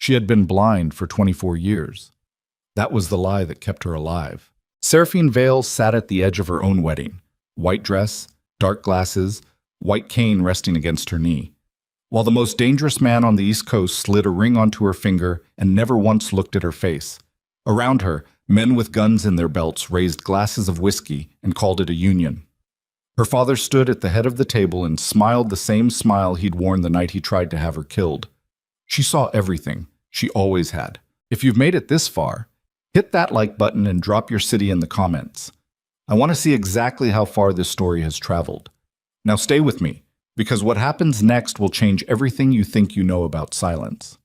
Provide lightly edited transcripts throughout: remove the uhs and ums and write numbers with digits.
She had been blind for 24 years. That was the lie that kept her alive. Seraphine Vale sat at the edge of her own wedding. White dress, dark glasses, white cane resting against her knee. While the most dangerous man on the East Coast slid a ring onto her finger and never once looked at her face. Around her, men with guns in their belts raised glasses of whiskey and called it a union. Her father stood at the head of the table and smiled the same smile he'd worn the night he tried to have her killed. She saw everything. She always had. If you've made it this far, hit that like button and drop your city in the comments. I want to see exactly how far this story has traveled. Now stay with me, because what happens next will change everything you think you know about silence.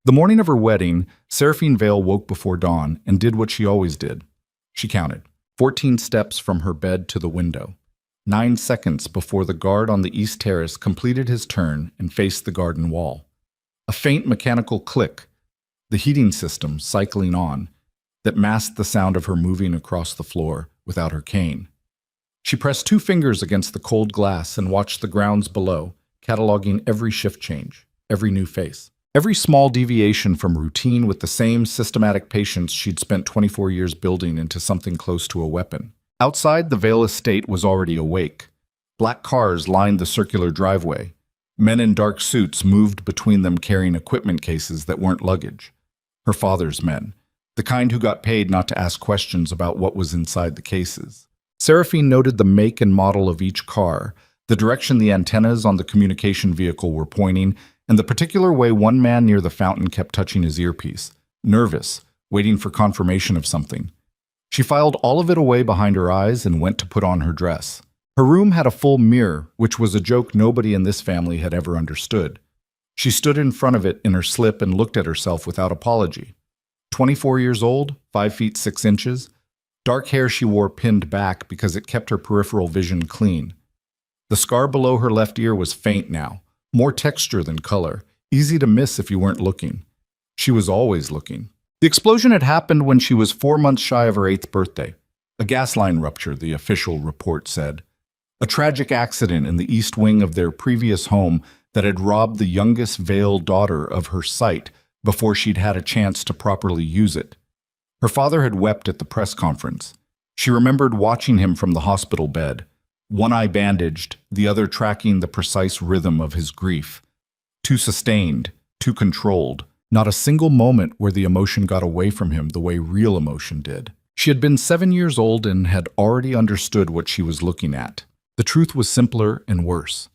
The morning of her wedding, Seraphine Vale woke before dawn and did what she always did. She counted 14 steps from her bed to the window, 9 seconds before the guard on the east terrace completed his turn and faced the garden wall. A faint mechanical click, the heating system cycling on, that masked the sound of her moving across the floor without her cane. She pressed 2 fingers against the cold glass and watched the grounds below, cataloging every shift change, every new face. Every small deviation from routine with the same systematic patience she'd spent 24 years building into something close to a weapon. Outside, the Vale estate was already awake. Black cars lined the circular driveway. Men in dark suits moved between them carrying equipment cases that weren't luggage. Her father's men, the kind who got paid not to ask questions about what was inside the cases. Seraphine noted the make and model of each car, the direction the antennas on the communication vehicle were pointing, and the particular way one man near the fountain kept touching his earpiece, nervous, waiting for confirmation of something. She filed all of it away behind her eyes and went to put on her dress. Her room had a full mirror, which was a joke nobody in this family had ever understood. She stood in front of it in her slip and looked at herself without apology. 24 years old, 5 feet 6 inches, dark hair she wore pinned back because it kept her peripheral vision clean. The scar below her left ear was faint now, more texture than color, easy to miss if you weren't looking. She was always looking. The explosion had happened when she was 4 months shy of her 8th birthday. A gas line rupture, the official report said. A tragic accident in the east wing of their previous home that had robbed the youngest Vale daughter of her sight before she'd had a chance to properly use it. Her father had wept at the press conference. She remembered watching him from the hospital bed, one eye bandaged, the other tracking the precise rhythm of his grief. Too sustained, too controlled, not a single moment where the emotion got away from him the way real emotion did. She had been 7 years old and had already understood what she was looking at. The truth was simpler and worse.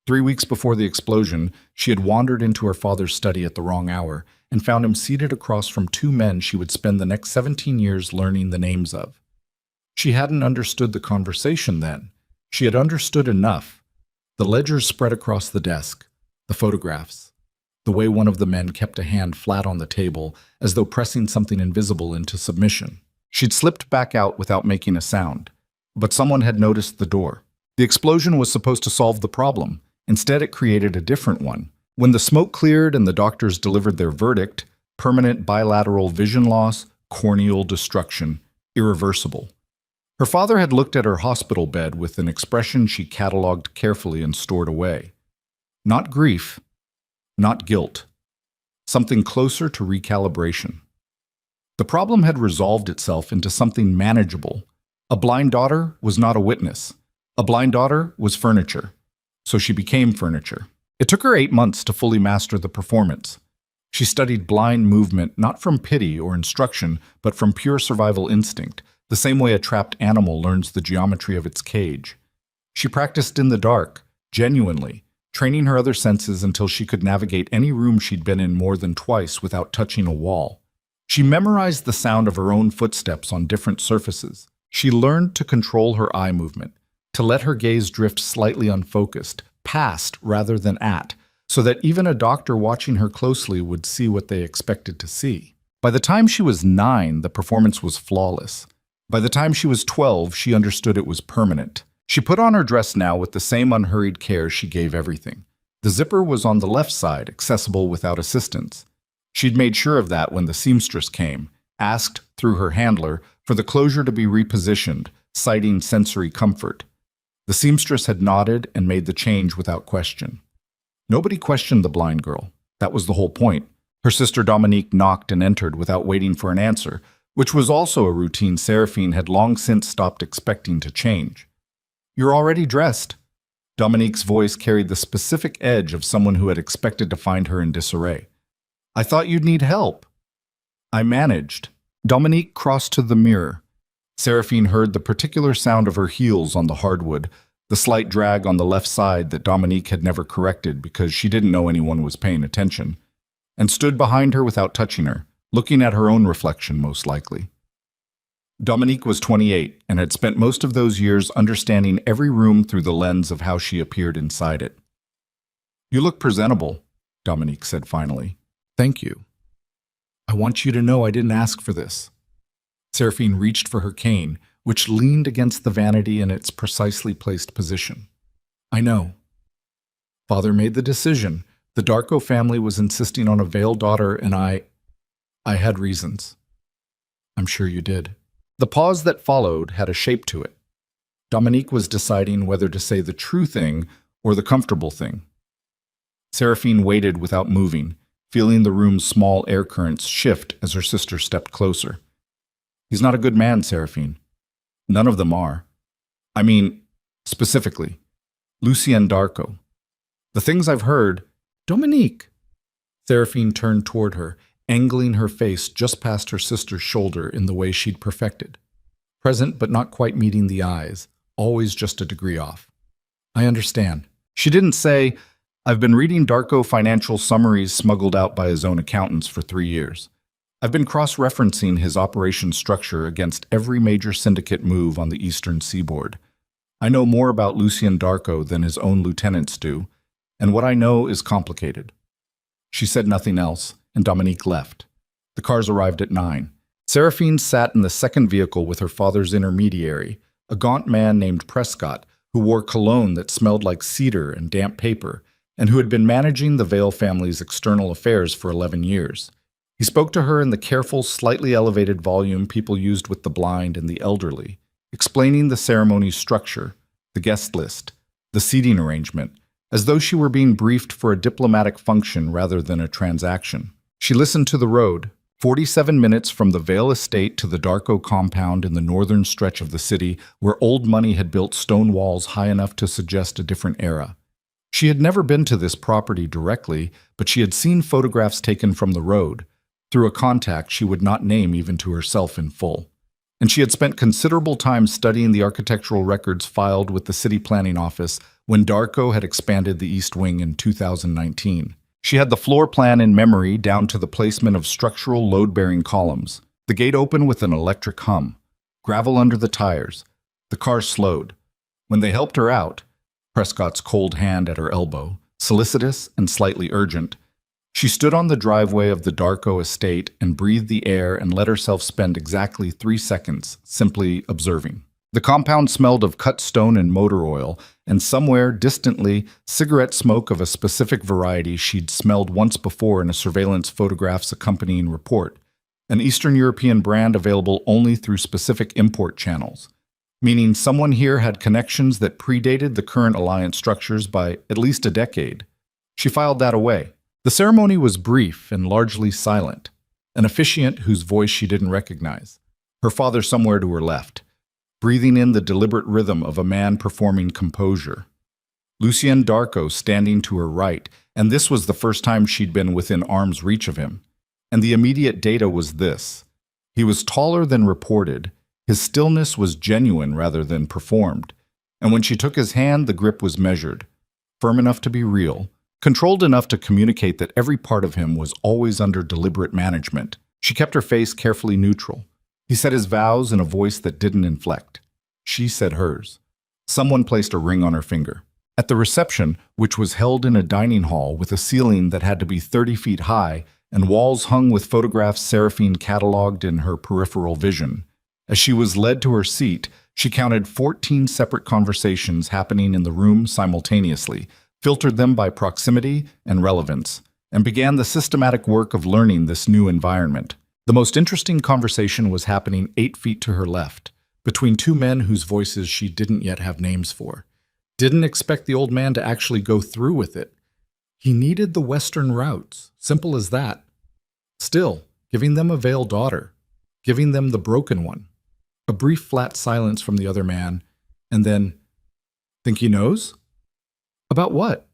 3 weeks before the explosion, she had wandered into her father's study at the wrong hour and found him seated across from 2 men she would spend the next 17 years learning the names of. She hadn't understood the conversation then. She had understood enough. The ledgers spread across the desk, the photographs, the way one of the men kept a hand flat on the table as though pressing something invisible into submission. She'd slipped back out without making a sound, but someone had noticed the door. The explosion was supposed to solve the problem. Instead, it created a different one. When the smoke cleared and the doctors delivered their verdict, permanent bilateral vision loss, corneal destruction, irreversible. Her father had looked at her hospital bed with an expression she cataloged carefully and stored away. Not grief, not guilt. Something closer to recalibration. The problem had resolved itself into something manageable. A blind daughter was not a witness. A blind daughter was furniture. So she became furniture. It took her 8 months to fully master the performance. She studied blind movement not from pity or instruction, but from pure survival instinct, the same way a trapped animal learns the geometry of its cage. She practiced in the dark, genuinely, training her other senses until she could navigate any room she'd been in more than twice without touching a wall. She memorized the sound of her own footsteps on different surfaces. She learned to control her eye movement, to let her gaze drift slightly unfocused, past rather than at, so that even a doctor watching her closely would see what they expected to see. By the time she was 9, the performance was flawless. By the time she was 12, she understood it was permanent. She put on her dress now with the same unhurried care she gave everything. The zipper was on the left side, accessible without assistance. She'd made sure of that when the seamstress came, asked, through her handler, for the closure to be repositioned, citing sensory comfort. The seamstress had nodded and made the change without question. Nobody questioned the blind girl. That was the whole point. Her sister Dominique knocked and entered without waiting for an answer, which was also a routine Seraphine had long since stopped expecting to change. "You're already dressed." Dominique's voice carried the specific edge of someone who had expected to find her in disarray. "I thought you'd need help." "I managed." Dominique crossed to the mirror. Seraphine heard the particular sound of her heels on the hardwood, the slight drag on the left side that Dominique had never corrected because she didn't know anyone was paying attention, and stood behind her without touching her, looking at her own reflection most likely. Dominique was 28 and had spent most of those years understanding every room through the lens of how she appeared inside it. "You look presentable," Dominique said finally. "Thank you. I want you to know I didn't ask for this." Seraphine reached for her cane, which leaned against the vanity in its precisely placed position. "I know. Father made the decision. The Darko family was insisting on a veiled daughter, and I had reasons." "I'm sure you did." The pause that followed had a shape to it. Dominique was deciding whether to say the true thing or the comfortable thing. Seraphine waited without moving, feeling the room's small air currents shift as her sister stepped closer. "He's not a good man, Seraphine. None of them are. I mean, specifically, Lucien Darko. The things I've heard—" "Dominique!" Seraphine turned toward her, angling her face just past her sister's shoulder in the way she'd perfected. Present but not quite meeting the eyes, always just a degree off. "I understand." She didn't say, "I've been reading Darko financial summaries smuggled out by his own accountants for 3 years. I've been cross-referencing his operation structure against every major syndicate move on the eastern seaboard. I know more about Lucien Darko than his own lieutenants do, and what I know is complicated." She said nothing else, and Dominique left. The cars arrived at 9. Seraphine sat in the second vehicle with her father's intermediary, a gaunt man named Prescott, who wore cologne that smelled like cedar and damp paper, and who had been managing the Vale family's external affairs for 11 years. He spoke to her in the careful, slightly elevated volume people used with the blind and the elderly, explaining the ceremony's structure, the guest list, the seating arrangement, as though she were being briefed for a diplomatic function rather than a transaction. She listened to the road, 47 minutes from the Vale estate to the Darko compound in the northern stretch of the city where old money had built stone walls high enough to suggest a different era. She had never been to this property directly, but she had seen photographs taken from the road, through a contact she would not name even to herself in full. And she had spent considerable time studying the architectural records filed with the city planning office when Darko had expanded the East Wing in 2019. She had the floor plan in memory down to the placement of structural load-bearing columns. The gate opened with an electric hum. Gravel under the tires. The car slowed. When they helped her out, Prescott's cold hand at her elbow, solicitous and slightly urgent, she stood on the driveway of the Darko estate and breathed the air and let herself spend exactly 3 seconds simply observing. The compound smelled of cut stone and motor oil, and somewhere, distantly, cigarette smoke of a specific variety she'd smelled once before in a surveillance photograph's accompanying report, an Eastern European brand available only through specific import channels, meaning someone here had connections that predated the current alliance structures by at least a decade. She filed that away. The ceremony was brief and largely silent, an officiant whose voice she didn't recognize, her father somewhere to her left, breathing in the deliberate rhythm of a man performing composure. Lucien Darko standing to her right, and this was the first time she'd been within arm's reach of him. And the immediate data was this. He was taller than reported, his stillness was genuine rather than performed, and when she took his hand, the grip was measured, firm enough to be real, controlled enough to communicate that every part of him was always under deliberate management. She kept her face carefully neutral. He said his vows in a voice that didn't inflect. She said hers. Someone placed a ring on her finger. At the reception, which was held in a dining hall with a ceiling that had to be 30 feet high and walls hung with photographs Seraphine catalogued in her peripheral vision, as she was led to her seat, she counted 14 separate conversations happening in the room simultaneously, filtered them by proximity and relevance, and began the systematic work of learning this new environment. The most interesting conversation was happening 8 feet to her left, between two men whose voices she didn't yet have names for. Didn't expect the old man to actually go through with it. He needed the Western routes, simple as that. Still, giving them a veiled daughter, giving them the broken one. A brief flat silence from the other man, and then, think he knows? About what?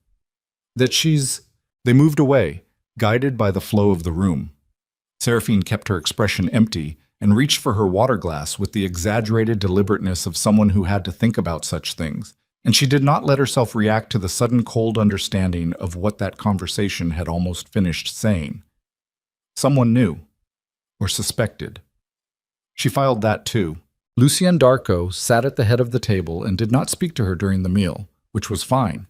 That she's... They moved away, guided by the flow of the room. Seraphine kept her expression empty and reached for her water glass with the exaggerated deliberateness of someone who had to think about such things, and she did not let herself react to the sudden cold understanding of what that conversation had almost finished saying. Someone knew, or suspected. She filed that too. Lucien Darko sat at the head of the table and did not speak to her during the meal, which was fine.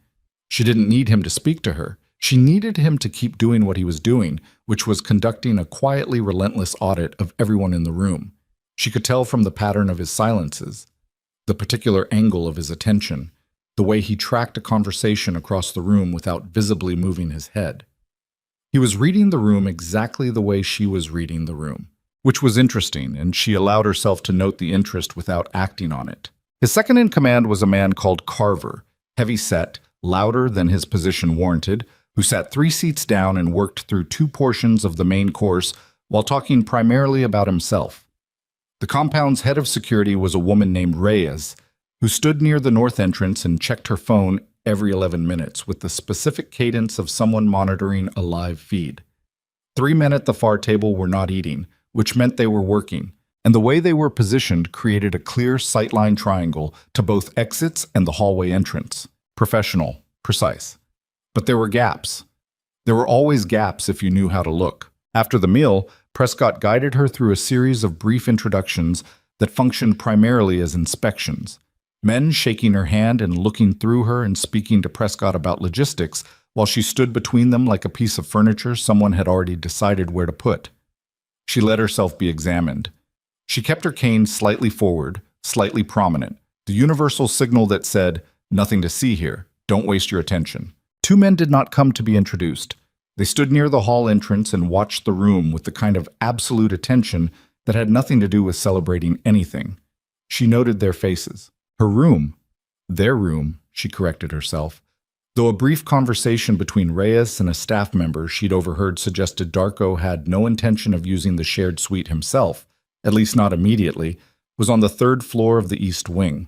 She didn't need him to speak to her. She needed him to keep doing what he was doing, which was conducting a quietly relentless audit of everyone in the room. She could tell from the pattern of his silences, the particular angle of his attention, the way he tracked a conversation across the room without visibly moving his head. He was reading the room exactly the way she was reading the room, which was interesting, and she allowed herself to note the interest without acting on it. His second in command was a man called Carver, heavy-set, louder than his position warranted, who sat 3 seats down and worked through 2 portions of the main course while talking primarily about himself. The compound's head of security was a woman named Reyes, who stood near the north entrance and checked her phone every 11 minutes with the specific cadence of someone monitoring a live feed. 3 men at the far table were not eating, which meant they were working, and the way they were positioned created a clear sightline triangle to both exits and the hallway entrance. Professional, precise. But there were gaps. There were always gaps if you knew how to look. After the meal, Prescott guided her through a series of brief introductions that functioned primarily as inspections. Men shaking her hand and looking through her and speaking to Prescott about logistics while she stood between them like a piece of furniture someone had already decided where to put. She let herself be examined. She kept her cane slightly forward, slightly prominent, the universal signal that said, "Nothing to see here. Don't waste your attention." 2 men did not come to be introduced. They stood near the hall entrance and watched the room with the kind of absolute attention that had nothing to do with celebrating anything. She noted their faces. Her room, their room, she corrected herself. Though a brief conversation between Reyes and a staff member she'd overheard suggested Darko had no intention of using the shared suite himself, at least not immediately, was on the 3rd floor of the East Wing.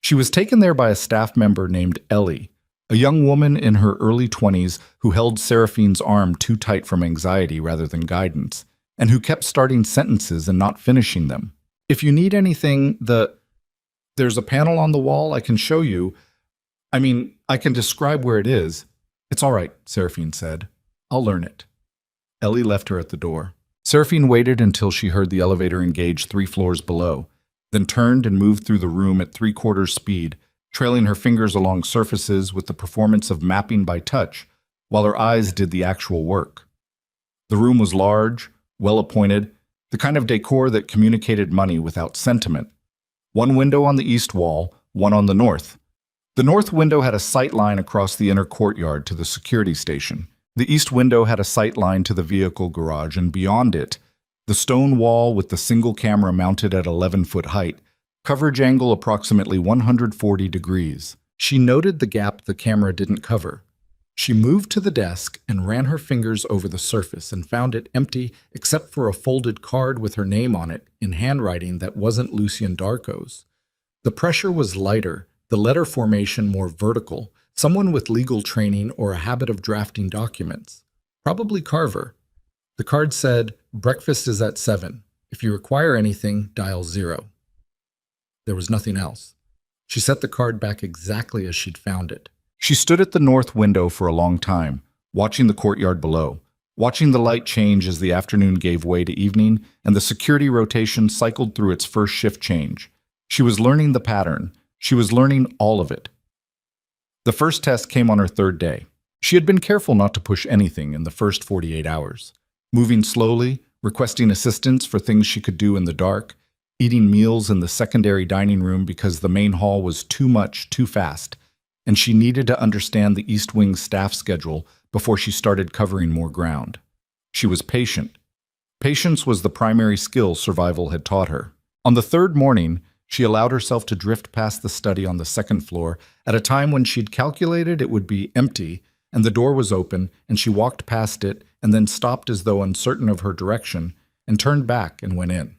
She was taken there by a staff member named Ellie, a young woman in her early 20s who held Seraphine's arm too tight from anxiety rather than guidance, and who kept starting sentences and not finishing them. "If you need anything, there's a panel on the wall I can show you. I can describe where it is." "It's all right," Seraphine said. "I'll learn it." Ellie left her at the door. Seraphine waited until she heard the elevator engage 3 floors below, then turned and moved through the room at 3/4 speed, trailing her fingers along surfaces with the performance of mapping by touch, while her eyes did the actual work. The room was large, well-appointed, the kind of decor that communicated money without sentiment. 1 window on the east wall, 1 on the north. The north window had a sight line across the inner courtyard to the security station. The east window had a sight line to the vehicle garage, and beyond it, the stone wall with the single camera mounted at 11-foot height, coverage angle approximately 140 degrees. She noted the gap the camera didn't cover. She moved to the desk and ran her fingers over the surface and found it empty except for a folded card with her name on it in handwriting that wasn't Lucien Darko's. The pressure was lighter, the letter formation more vertical, someone with legal training or a habit of drafting documents. Probably Carver. The card said, "Breakfast is at 7. If you require anything, dial 0. There was nothing else. She set the card back exactly as she'd found it. She stood at the north window for a long time, watching the courtyard below, watching the light change as the afternoon gave way to evening and the security rotation cycled through its first shift change. She was learning the pattern. She was learning all of it. The first test came on her 3rd day. She had been careful not to push anything in the first 48 hours, moving slowly, requesting assistance for things she could do in the dark, eating meals in the secondary dining room because the main hall was too much, too fast, and she needed to understand the East Wing staff schedule before she started covering more ground. She was patient. Patience was the primary skill survival had taught her. On the 3rd morning, she allowed herself to drift past the study on the 2nd floor at a time when she'd calculated it would be empty and the door was open, and she walked past it and then stopped as though uncertain of her direction and turned back and went in.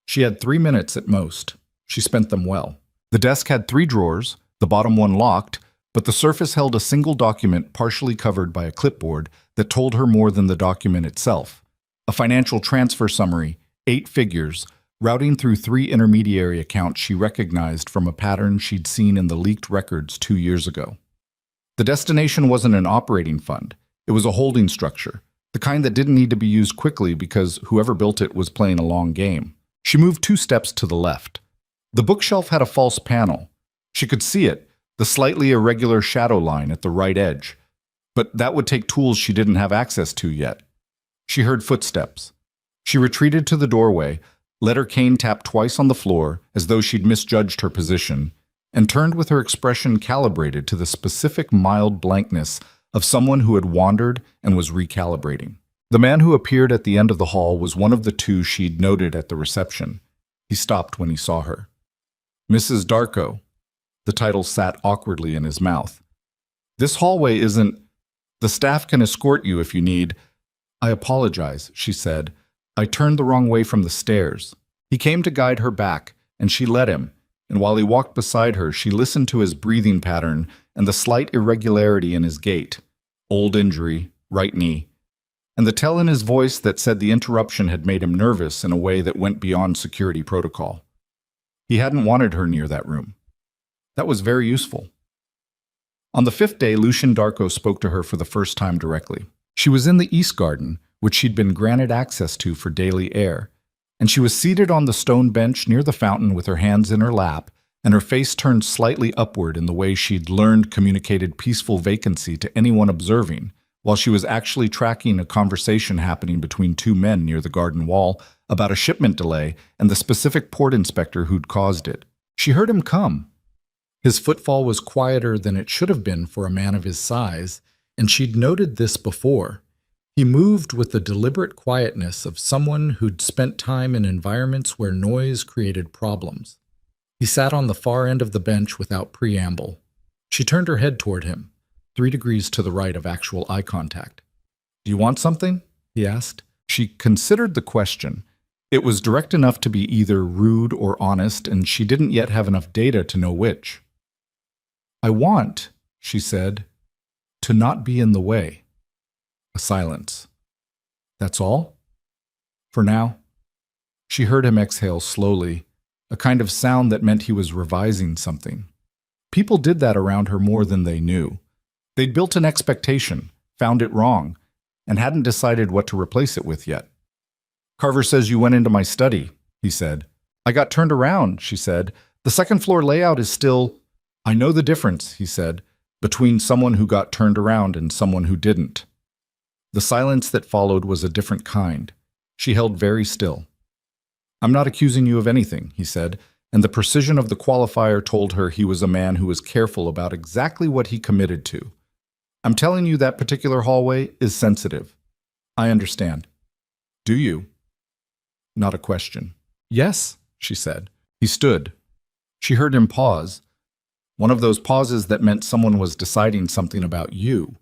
She had 3 minutes at most. She spent them well. The desk had 3 drawers, the bottom one locked, but the surface held a single document partially covered by a clipboard that told her more than the document itself. A financial transfer summary, 8 figures, routing through 3 intermediary accounts she recognized from a pattern she'd seen in the leaked records 2 years ago. The destination wasn't an operating fund. It was a holding structure, the kind that didn't need to be used quickly because whoever built it was playing a long game. She moved 2 steps to the left. The bookshelf had a false panel. She could see it, the slightly irregular shadow line at the right edge. But that would take tools she didn't have access to yet. She heard footsteps. She retreated to the doorway, let her cane tap twice on the floor as though she'd misjudged her position, and turned with her expression calibrated to the specific mild blankness of someone who had wandered and was recalibrating. The man who appeared at the end of the hall was one of the 2 she'd noted at the reception. He stopped when he saw her. Mrs. Darko. The title sat awkwardly in his mouth. This hallway isn't... The staff can escort you if you need... I apologize, she said. I turned the wrong way from the stairs. He came to guide her back, and she let him, and while he walked beside her, she listened to his breathing pattern and the slight irregularity in his gait. Old injury, right knee, and the tell in his voice that said the interruption had made him nervous in a way that went beyond security protocol. He hadn't wanted her near that room. That was very useful. On the 5th day, Lucian Darko spoke to her for the first time directly. She was in the East Garden, which she'd been granted access to for daily air, and she was seated on the stone bench near the fountain with her hands in her lap and her face turned slightly upward in the way she'd learned communicated peaceful vacancy to anyone observing, while she was actually tracking a conversation happening between 2 men near the garden wall about a shipment delay and the specific port inspector who'd caused it. She heard him come. His footfall was quieter than it should have been for a man of his size, and she'd noted this before. He moved with the deliberate quietness of someone who'd spent time in environments where noise created problems. He sat on the far end of the bench without preamble. She turned her head toward him, 3 degrees to the right of actual eye contact. "Do you want something?" he asked. She considered the question. It was direct enough to be either rude or honest, and she didn't yet have enough data to know which. "I want," she said, "to not be in the way." A silence. "That's all?" "For now." She heard him exhale slowly, a kind of sound that meant he was revising something. People did that around her more than they knew. They'd built an expectation, found it wrong, and hadn't decided what to replace it with yet. "Carver says you went into my study," he said. "I got turned around," she said. "The second floor layout is still—" "I know the difference," he said, "between someone who got turned around and someone who didn't." The silence that followed was a different kind. She held very still. "I'm not accusing you of anything," he said, and the precision of the qualifier told her he was a man who was careful about exactly what he committed to. "I'm telling you that particular hallway is sensitive." "I understand." "Do you?" Not a question. "Yes," she said. He stood. She heard him pause. One of those pauses that meant someone was deciding something about you.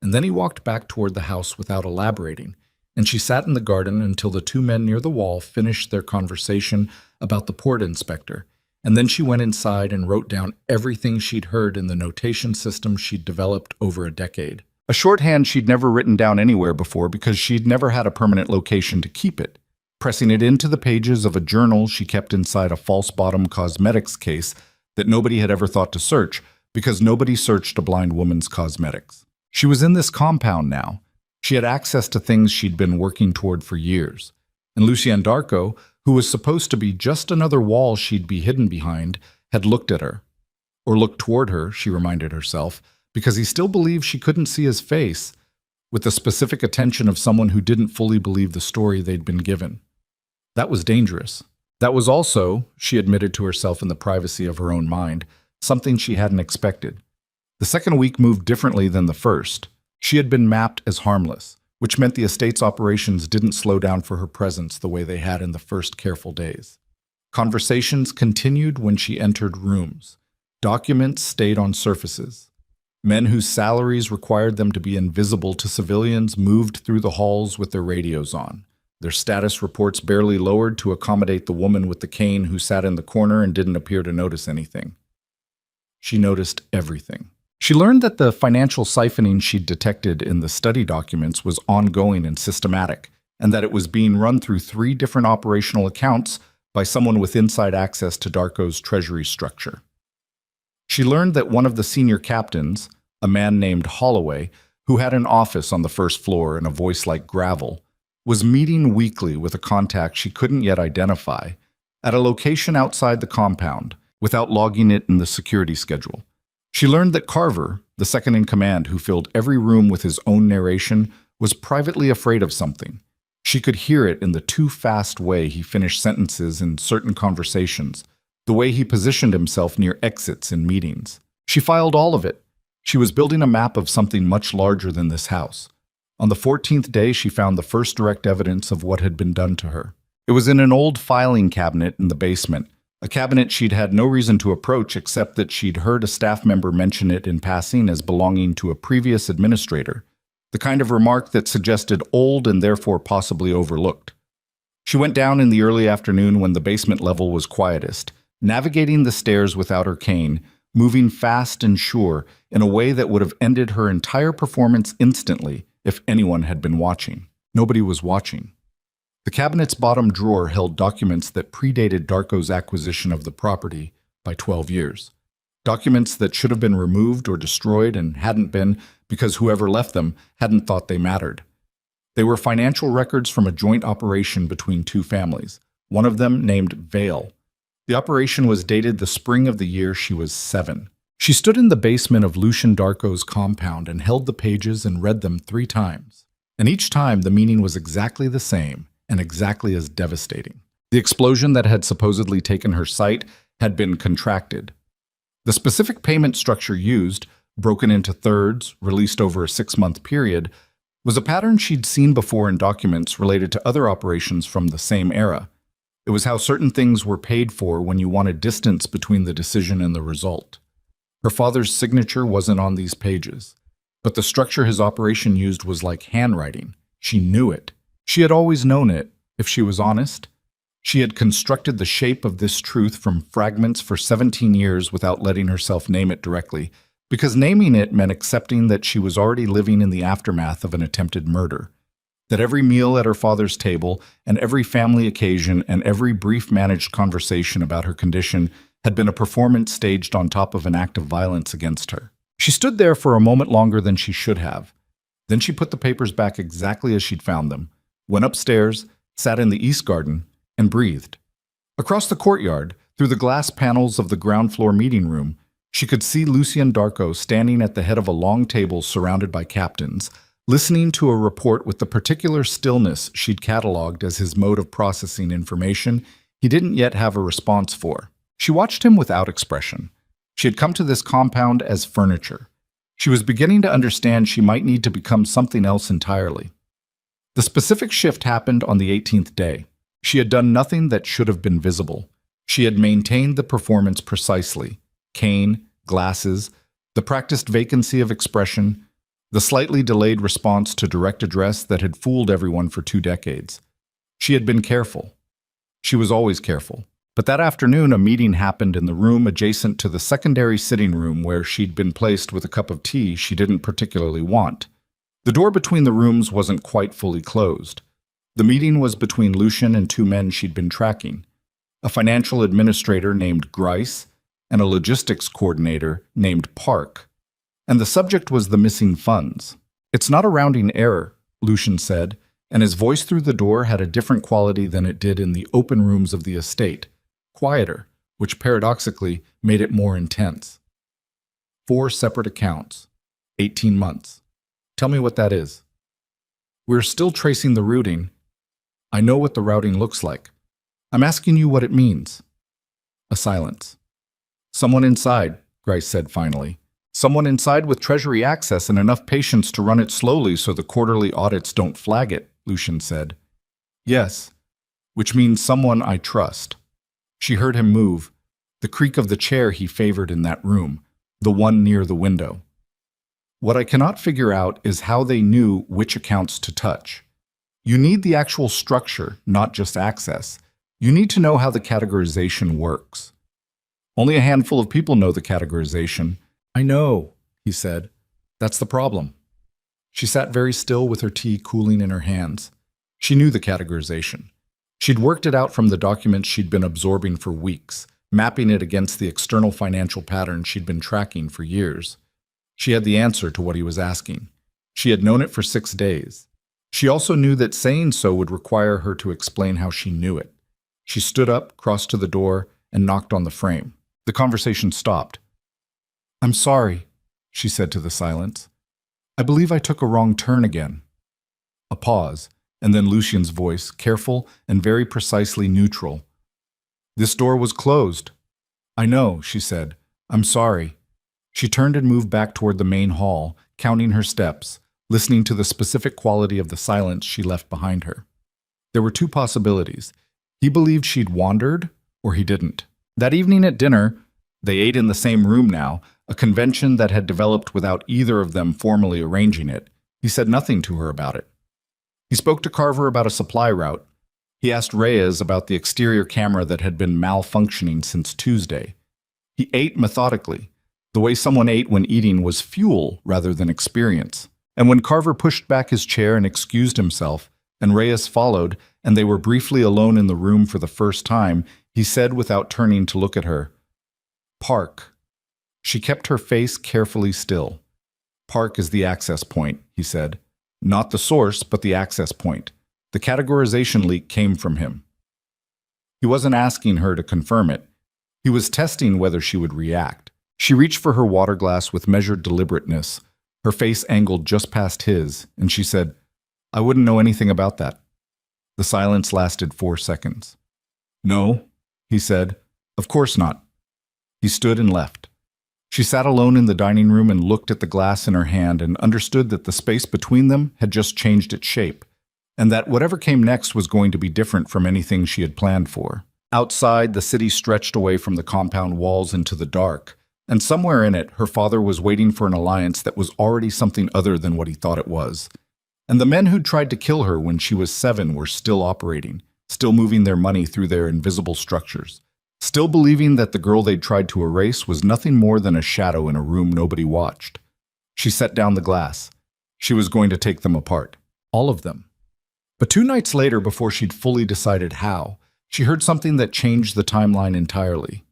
And then he walked back toward the house without elaborating, and she sat in the garden until the 2 men near the wall finished their conversation about the port inspector, and then she went inside and wrote down everything she'd heard in the notation system she'd developed over a decade. A shorthand she'd never written down anywhere before because she'd never had a permanent location to keep it, pressing it into the pages of a journal she kept inside a false-bottom cosmetics case that nobody had ever thought to search because nobody searched a blind woman's cosmetics. She was in this compound now. She had access to things she'd been working toward for years. And Lucian Darko, who was supposed to be just another wall she'd be hidden behind, had looked at her. Or looked toward her, she reminded herself, because he still believed she couldn't see his face, with the specific attention of someone who didn't fully believe the story they'd been given. That was dangerous. That was also, she admitted to herself in the privacy of her own mind, something she hadn't expected. The second week moved differently than the first. She had been mapped as harmless, which meant the estate's operations didn't slow down for her presence the way they had in the first careful days. Conversations continued when she entered rooms. Documents stayed on surfaces. Men whose salaries required them to be invisible to civilians moved through the halls with their radios on, their status reports barely lowered to accommodate the woman with the cane who sat in the corner and didn't appear to notice anything. She noticed everything. She learned that the financial siphoning she'd detected in the study documents was ongoing and systematic, and that it was being run through 3 different operational accounts by someone with inside access to Darko's treasury structure. She learned that one of the senior captains, a man named Holloway, who had an office on the first floor and a voice like gravel, was meeting weekly with a contact she couldn't yet identify at a location outside the compound without logging it in the security schedule. She learned that Carver, the second-in-command who filled every room with his own narration, was privately afraid of something. She could hear it in the too-fast way he finished sentences in certain conversations, the way he positioned himself near exits in meetings. She filed all of it. She was building a map of something much larger than this house. On the 14th day, she found the first direct evidence of what had been done to her. It was in an old filing cabinet in the basement, a cabinet she'd had no reason to approach except that she'd heard a staff member mention it in passing as belonging to a previous administrator, the kind of remark that suggested old and therefore possibly overlooked. She went down in the early afternoon when the basement level was quietest, navigating the stairs without her cane, moving fast and sure in a way that would have ended her entire performance instantly if anyone had been watching. Nobody was watching. The cabinet's bottom drawer held documents that predated Darko's acquisition of the property by 12 years. Documents that should have been removed or destroyed and hadn't been because whoever left them hadn't thought they mattered. They were financial records from a joint operation between 2 families, one of them named Vale. The operation was dated the spring of the year she was 7. She stood in the basement of Lucian Darko's compound and held the pages and read them 3 times. And each time the meaning was exactly the same and exactly as devastating. The explosion that had supposedly taken her sight had been contracted. The specific payment structure used, broken into thirds, released over a 6-month period, was a pattern she'd seen before in documents related to other operations from the same era. It was how certain things were paid for when you wanted distance between the decision and the result. Her father's signature wasn't on these pages, but the structure his operation used was like handwriting. She knew it. She had always known it, if she was honest. She had constructed the shape of this truth from fragments for 17 years without letting herself name it directly, because naming it meant accepting that she was already living in the aftermath of an attempted murder, that every meal at her father's table and every family occasion and every brief managed conversation about her condition had been a performance staged on top of an act of violence against her. She stood there for a moment longer than she should have. Then she put the papers back exactly as she'd found them, went upstairs, sat in the east garden, and breathed. Across the courtyard, through the glass panels of the ground floor meeting room, she could see Lucian Darko standing at the head of a long table surrounded by captains, listening to a report with the particular stillness she'd cataloged as his mode of processing information he didn't yet have a response for. She watched him without expression. She had come to this compound as furniture. She was beginning to understand she might need to become something else entirely. The specific shift happened on the 18th day. She had done nothing that should have been visible. She had maintained the performance precisely. Cane, glasses, the practiced vacancy of expression, the slightly delayed response to direct address that had fooled everyone for 2 decades. She had been careful. She was always careful. But that afternoon, a meeting happened in the room adjacent to the secondary sitting room where she'd been placed with a cup of tea she didn't particularly want. The door between the rooms wasn't quite fully closed. The meeting was between Lucian and 2 men she'd been tracking, a financial administrator named Grice and a logistics coordinator named Park. And the subject was the missing funds. "It's not a rounding error," Lucian said, and his voice through the door had a different quality than it did in the open rooms of the estate. Quieter, which paradoxically made it more intense. 4 separate accounts. 18 months. Tell me what that is. We're still tracing the routing. I know what the routing looks like. I'm asking you what it means. A silence. Someone inside, Grice said finally. Someone inside with treasury access and enough patience to run it slowly so the quarterly audits don't flag it, Lucian said. Yes, which means someone I trust. She heard him move, the creak of the chair he favored in that room, the one near the window. What I cannot figure out is how they knew which accounts to touch. You need the actual structure, not just access. You need to know how the categorization works. Only a handful of people know the categorization. I know, he said. That's the problem. She sat very still with her tea cooling in her hands. She knew the categorization. She'd worked it out from the documents she'd been absorbing for weeks, mapping it against the external financial patterns she'd been tracking for years. She had the answer to what he was asking. She had known it for 6 days. She also knew that saying so would require her to explain how she knew it. She stood up, crossed to the door, and knocked on the frame. The conversation stopped. "I'm sorry," she said to the silence. "I believe I took a wrong turn again." A pause, and then Lucian's voice, careful and very precisely neutral. "This door was closed." "I know," she said. "I'm sorry." She turned and moved back toward the main hall, counting her steps, listening to the specific quality of the silence she left behind her. There were two possibilities. He believed she'd wandered, or he didn't. That evening at dinner, they ate in the same room now, a convention that had developed without either of them formally arranging it. He said nothing to her about it. He spoke to Carver about a supply route. He asked Reyes about the exterior camera that had been malfunctioning since Tuesday. He ate methodically. The way someone ate when eating was fuel rather than experience. And when Carver pushed back his chair and excused himself, and Reyes followed, and they were briefly alone in the room for the first time, he said without turning to look at her, "Park." She kept her face carefully still. "Park is the access point," he said. "Not the source, but the access point. The categorization leak came from him." He wasn't asking her to confirm it. He was testing whether she would react. She reached for her water glass with measured deliberateness, her face angled just past his, and she said, "I wouldn't know anything about that." The silence lasted 4 seconds. "No," he said. "Of course not." He stood and left. She sat alone in the dining room and looked at the glass in her hand and understood that the space between them had just changed its shape, and that whatever came next was going to be different from anything she had planned for. Outside, the city stretched away from the compound walls into the dark, and somewhere in it, her father was waiting for an alliance that was already something other than what he thought it was. And the men who'd tried to kill her when she was 7 were still operating, still moving their money through their invisible structures, still believing that the girl they'd tried to erase was nothing more than a shadow in a room nobody watched. She set down the glass. She was going to take them apart. All of them. But 2 nights later, before she'd fully decided how, she heard something that changed the timeline entirely.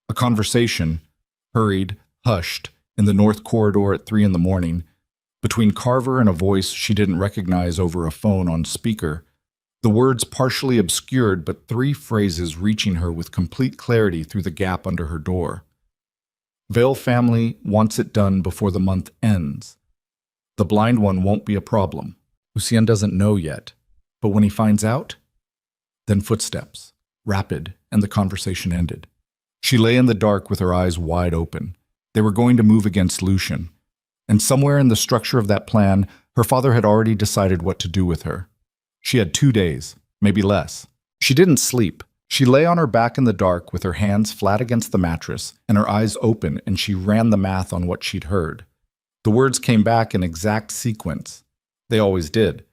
A conversation, hurried, hushed, in the north corridor at 3 in the morning, between Carver and a voice she didn't recognize over a phone on speaker, the words partially obscured but 3 phrases reaching her with complete clarity through the gap under her door. "Vale family wants it done before the month ends. The blind one won't be a problem. Lucien doesn't know yet, but when he finds out..." Then footsteps, rapid, and the conversation ended. She lay in the dark with her eyes wide open. They were going to move against Lucien. And somewhere in the structure of that plan, her father had already decided what to do with her. She had 2 days, maybe less. She didn't sleep. She lay on her back in the dark with her hands flat against the mattress and her eyes open, and she ran the math on what she'd heard. The words came back in exact sequence. They always did.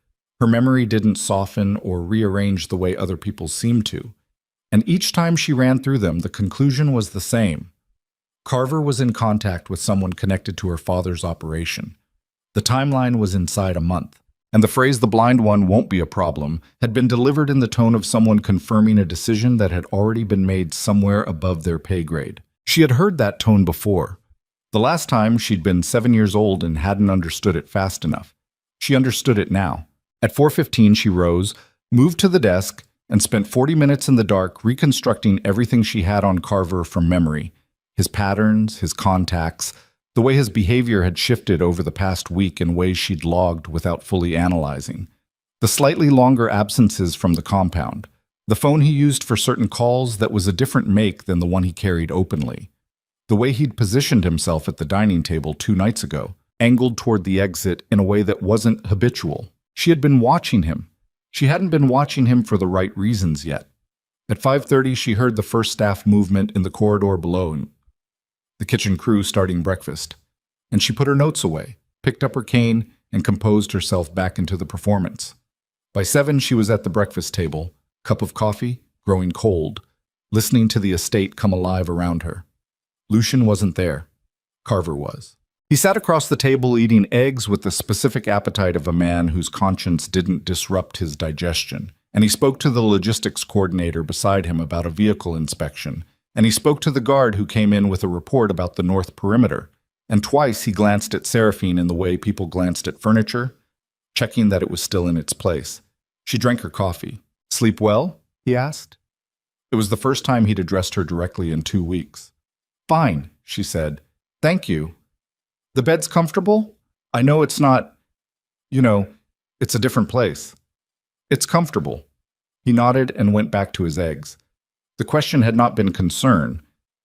Her memory didn't soften or rearrange the way other people's seemed to. And each time she ran through them, the conclusion was the same. Carver was in contact with someone connected to her father's operation. The timeline was inside a month, and the phrase "the blind one won't be a problem" had been delivered in the tone of someone confirming a decision that had already been made somewhere above their pay grade. She had heard that tone before. The last time she'd been 7 years old and hadn't understood it fast enough. She understood it now. At 4:15 she rose, moved to the desk, and spent 40 minutes in the dark reconstructing everything she had on Carver from memory. His patterns, his contacts, the way his behavior had shifted over the past week in ways she'd logged without fully analyzing. The slightly longer absences from the compound. The phone he used for certain calls that was a different make than the one he carried openly. The way he'd positioned himself at the dining table 2 nights ago, angled toward the exit in a way that wasn't habitual. She had been watching him. She hadn't been watching him for the right reasons yet. At 5:30, she heard the first staff movement in the corridor below, the kitchen crew starting breakfast. and she put her notes away, picked up her cane, and composed herself back into the performance. By 7, she was at the breakfast table, cup of coffee, growing cold, listening to the estate come alive around her. Lucian wasn't there. Carver was. He sat across the table eating eggs with the specific appetite of a man whose conscience didn't disrupt his digestion, and he spoke to the logistics coordinator beside him about a vehicle inspection, and he spoke to the guard who came in with a report about the north perimeter, and twice he glanced at Seraphine in the way people glanced at furniture, checking that it was still in its place. She drank her coffee. "Sleep well?" he asked. It was the first time he'd addressed her directly in 2 weeks. "Fine," she said. "Thank you. The bed's comfortable? I know it's not, it's a different place." "It's comfortable." He nodded and went back to his eggs. The question had not been concern.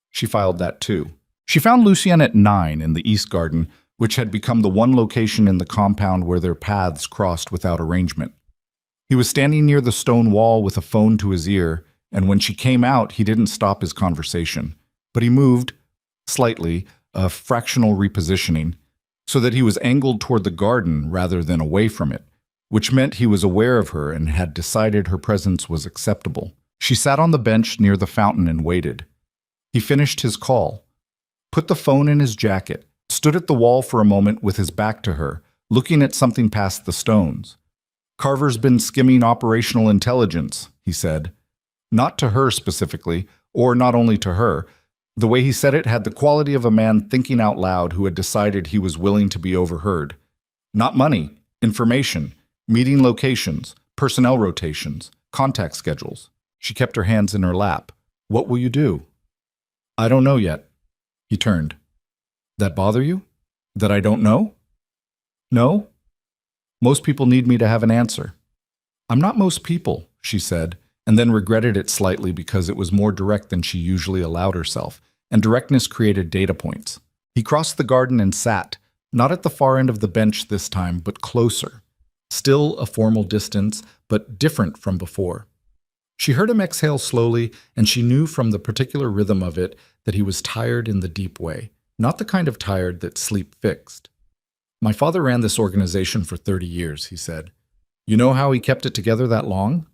She filed that too. She found Lucien at 9 in the East Garden, which had become the one location in the compound where their paths crossed without arrangement. He was standing near the stone wall with a phone to his ear, and when she came out, he didn't stop his conversation. But he moved, slightly, a fractional repositioning, so that he was angled toward the garden rather than away from it, which meant he was aware of her and had decided her presence was acceptable. She sat on the bench near the fountain and waited. He finished his call, put the phone in his jacket, stood at the wall for a moment with his back to her, looking at something past the stones. "Carver's been skimming operational intelligence," he said. Not to her specifically, or not only to her. The way he said it had the quality of a man thinking out loud who had decided he was willing to be overheard. Not money, information, meeting locations, personnel rotations, contact schedules. She kept her hands in her lap. "What will you do?" "I don't know yet." He turned. "That bother you? That I don't know?" "No. Most people need me to have an answer." "I'm not most people," she said, and then regretted it slightly because it was more direct than she usually allowed herself, and directness created data points. He crossed the garden and sat, not at the far end of the bench this time, but closer. Still a formal distance, but different from before. She heard him exhale slowly, and she knew from the particular rhythm of it that he was tired in the deep way, not the kind of tired that sleep fixed. "My father ran this organization for 30 years, he said. "You know how he kept it together that long?"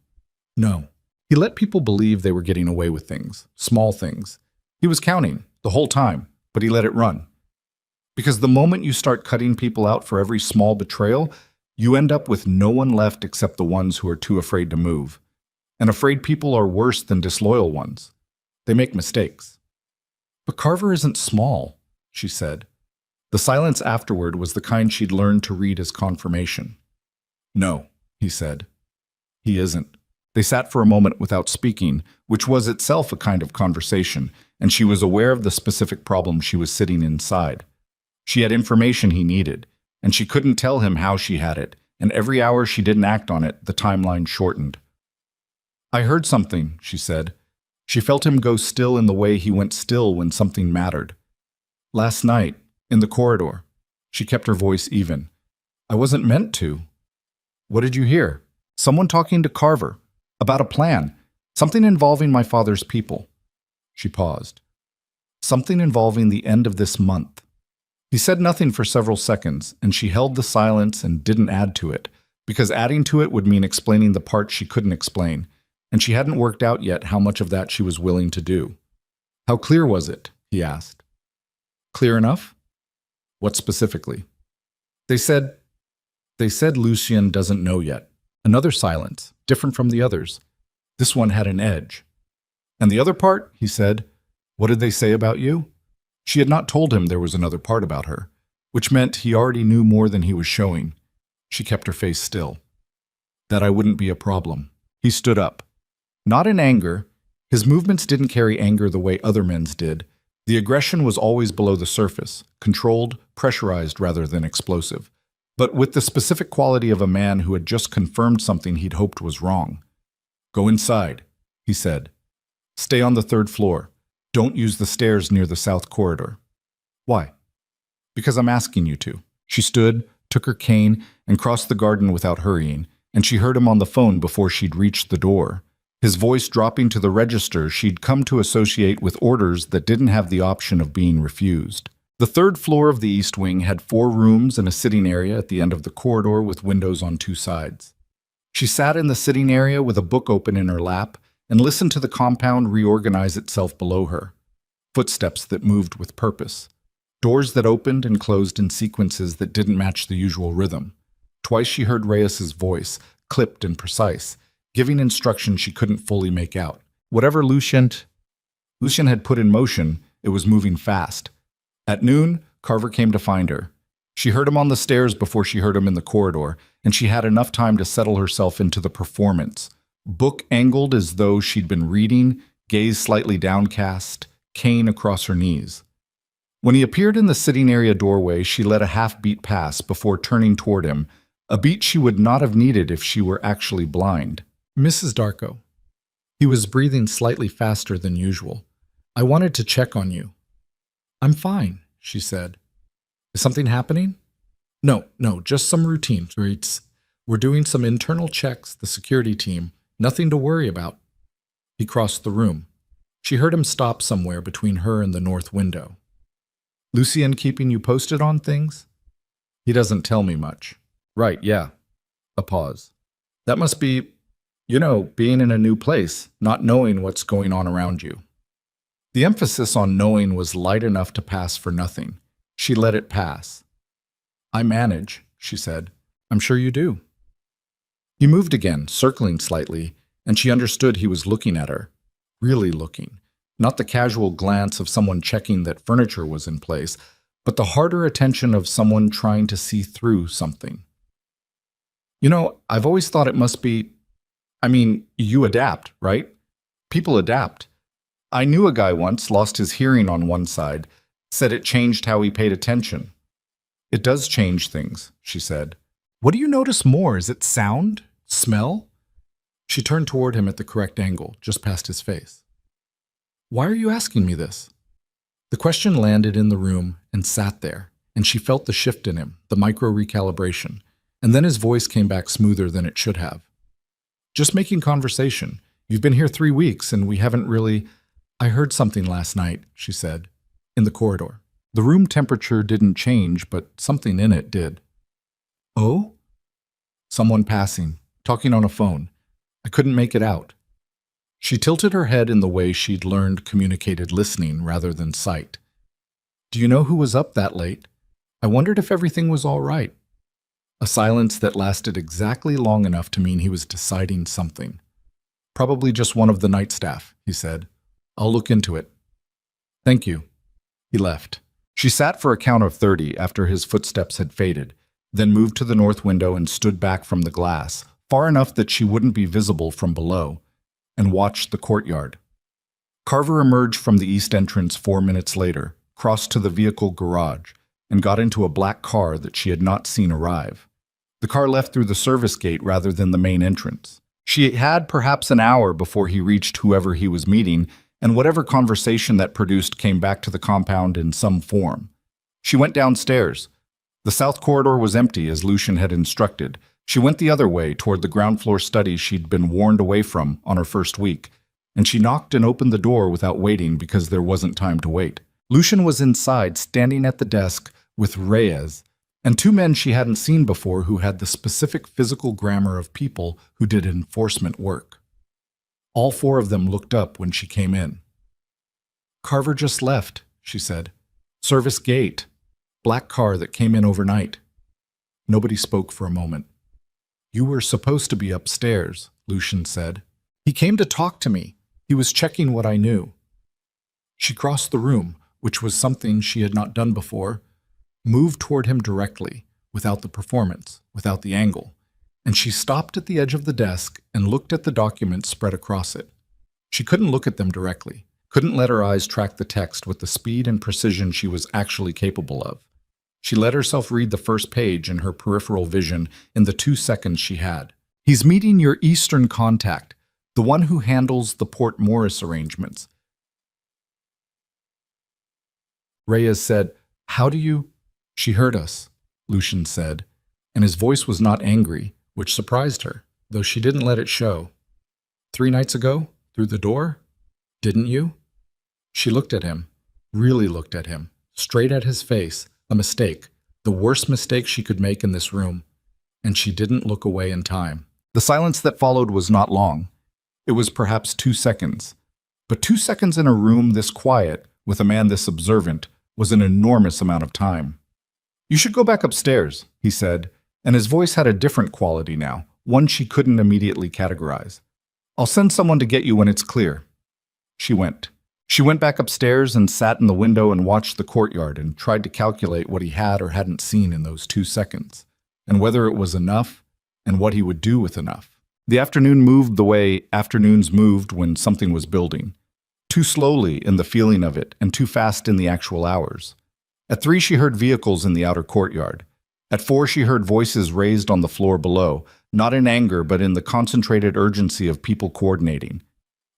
"No." He let people believe they were getting away with things, small things. He was counting, the whole time, but he let it run. Because the moment you start cutting people out for every small betrayal, you end up with no one left except the ones who are too afraid to move. And afraid people are worse than disloyal ones. They make mistakes. "But Carver isn't small," she said. The silence afterward was the kind she'd learned to read as confirmation. "No," he said. "He isn't." They sat for a moment without speaking, which was itself a kind of conversation, and she was aware of the specific problem she was sitting inside. She had information he needed, and she couldn't tell him how she had it, and every hour she didn't act on it, the timeline shortened. "I heard something," she said. She felt him go still in the way he went still when something mattered. "Last night, in the corridor." She kept her voice even. "I wasn't meant to." "What did you hear?" "Someone talking to Carver. About a plan. Something involving my father's people." She paused. "Something involving the end of this month." He said nothing for several seconds, and she held the silence and didn't add to it, because adding to it would mean explaining the part she couldn't explain, and she hadn't worked out yet how much of that she was willing to do. "How clear was it?" he asked. "Clear enough?" "What specifically?" They said Lucien doesn't know yet." Another silence, different from the others. This one had an edge. "And the other part?" he said. "What did they say about you?" She had not told him there was another part about her, which meant he already knew more than he was showing. She kept her face still. "That I wouldn't be a problem." He stood up. Not in anger. His movements didn't carry anger the way other men's did. The aggression was always below the surface, controlled, pressurized rather than explosive, but with the specific quality of a man who had just confirmed something he'd hoped was wrong. "Go inside," he said. "Stay on the 3rd floor. Don't use the stairs near the south corridor." "Why?" "Because I'm asking you to." She stood, took her cane, and crossed the garden without hurrying, and she heard him on the phone before she'd reached the door. His voice dropping to the register she'd come to associate with orders that didn't have the option of being refused. The third floor of the East Wing had 4 rooms and a sitting area at the end of the corridor with windows on 2 sides. She sat in the sitting area with a book open in her lap and listened to the compound reorganize itself below her. Footsteps that moved with purpose. Doors that opened and closed in sequences that didn't match the usual rhythm. Twice she heard Reyes's voice, clipped and precise, giving instructions she couldn't fully make out. Whatever Lucian had put in motion, it was moving fast. At noon, Carver came to find her. She heard him on the stairs before she heard him in the corridor, and she had enough time to settle herself into the performance. Book angled as though she'd been reading, gaze slightly downcast, cane across her knees. When he appeared in the sitting area doorway, she let a half-beat pass before turning toward him, a beat she would not have needed if she were actually blind. "Mrs. Darko." He was breathing slightly faster than usual. "I wanted to check on you." "I'm fine," she said. "Is something happening?" No, just some routine treats. We're doing some internal checks, the security team. Nothing to worry about." He crossed the room. She heard him stop somewhere between her and the north window. "Lucien keeping you posted on things?" "He doesn't tell me much." "Right, yeah." A pause. "That must be, being in a new place, not knowing what's going on around you." The emphasis on knowing was light enough to pass for nothing. She let it pass. "I manage," she said. "I'm sure you do." He moved again, circling slightly, and she understood he was looking at her. Really looking. Not the casual glance of someone checking that furniture was in place, but the harder attention of someone trying to see through something. I've always thought it must be... you adapt, right? People adapt. I knew a guy once lost his hearing on one side, said it changed how he paid attention. "It does change things," she said. "What do you notice more? Is it sound? Smell?" She turned toward him at the correct angle, just past his face. "Why are you asking me this?" The question landed in the room and sat there, and she felt the shift in him, the micro-recalibration, and then his voice came back smoother than it should have. "Just making conversation. You've been here 3 weeks, and we haven't really... I heard something last night," she said, "in the corridor. The room temperature didn't change, but something in it did." "Oh?" "Someone passing, talking on a phone. I couldn't make it out." She tilted her head in the way she'd learned communicated listening rather than sight. "Do you know who was up that late? I wondered if everything was all right." A silence that lasted exactly long enough to mean he was deciding something. "Probably just one of the night staff," he said. "I'll look into it." "Thank you." He left. She sat for a count of 30 after his footsteps had faded, then moved to the north window and stood back from the glass, far enough that she wouldn't be visible from below, and watched the courtyard. Carver emerged from the east entrance 4 minutes later, crossed to the vehicle garage, and got into a black car that she had not seen arrive. The car left through the service gate rather than the main entrance. She had perhaps an hour before he reached whoever he was meeting, and whatever conversation that produced came back to the compound in some form. She went downstairs. The south corridor was empty, as Lucian had instructed. She went the other way, toward the ground floor study she'd been warned away from on her first week, and she knocked and opened the door without waiting because there wasn't time to wait. Lucian was inside, standing at the desk with Reyes, and 2 men she hadn't seen before who had the specific physical grammar of people who did enforcement work. All 4 of them looked up when she came in. "Carver just left," she said. "Service gate. Black car that came in overnight." Nobody spoke for a moment. "You were supposed to be upstairs," Lucian said. "He came to talk to me. He was checking what I knew." She crossed the room, which was something she had not done before, moved toward him directly, without the performance, without the angle, and she stopped at the edge of the desk and looked at the documents spread across it. She couldn't look at them directly, couldn't let her eyes track the text with the speed and precision she was actually capable of. She let herself read the first page in her peripheral vision in the 2 seconds she had. "He's meeting your Eastern contact, the one who handles the Port Morris arrangements." Reyes said, "How do you—" "She heard us," Lucian said, and his voice was not angry, which surprised her, though she didn't let it show. 3 nights ago? Through the door? Didn't you?" She looked at him, really looked at him, straight at his face, a mistake, the worst mistake she could make in this room, and she didn't look away in time. The silence that followed was not long. It was perhaps 2 seconds. But 2 seconds in a room this quiet, with a man this observant, was an enormous amount of time. "You should go back upstairs," he said, and his voice had a different quality now, one she couldn't immediately categorize. "I'll send someone to get you when it's clear." She went. She went back upstairs and sat in the window and watched the courtyard and tried to calculate what he had or hadn't seen in those 2 seconds, and whether it was enough, and what he would do with enough. The afternoon moved the way afternoons moved when something was building. Too slowly in the feeling of it, and too fast in the actual hours. At 3 she heard vehicles in the outer courtyard. At 4 she heard voices raised on the floor below, not in anger but in the concentrated urgency of people coordinating.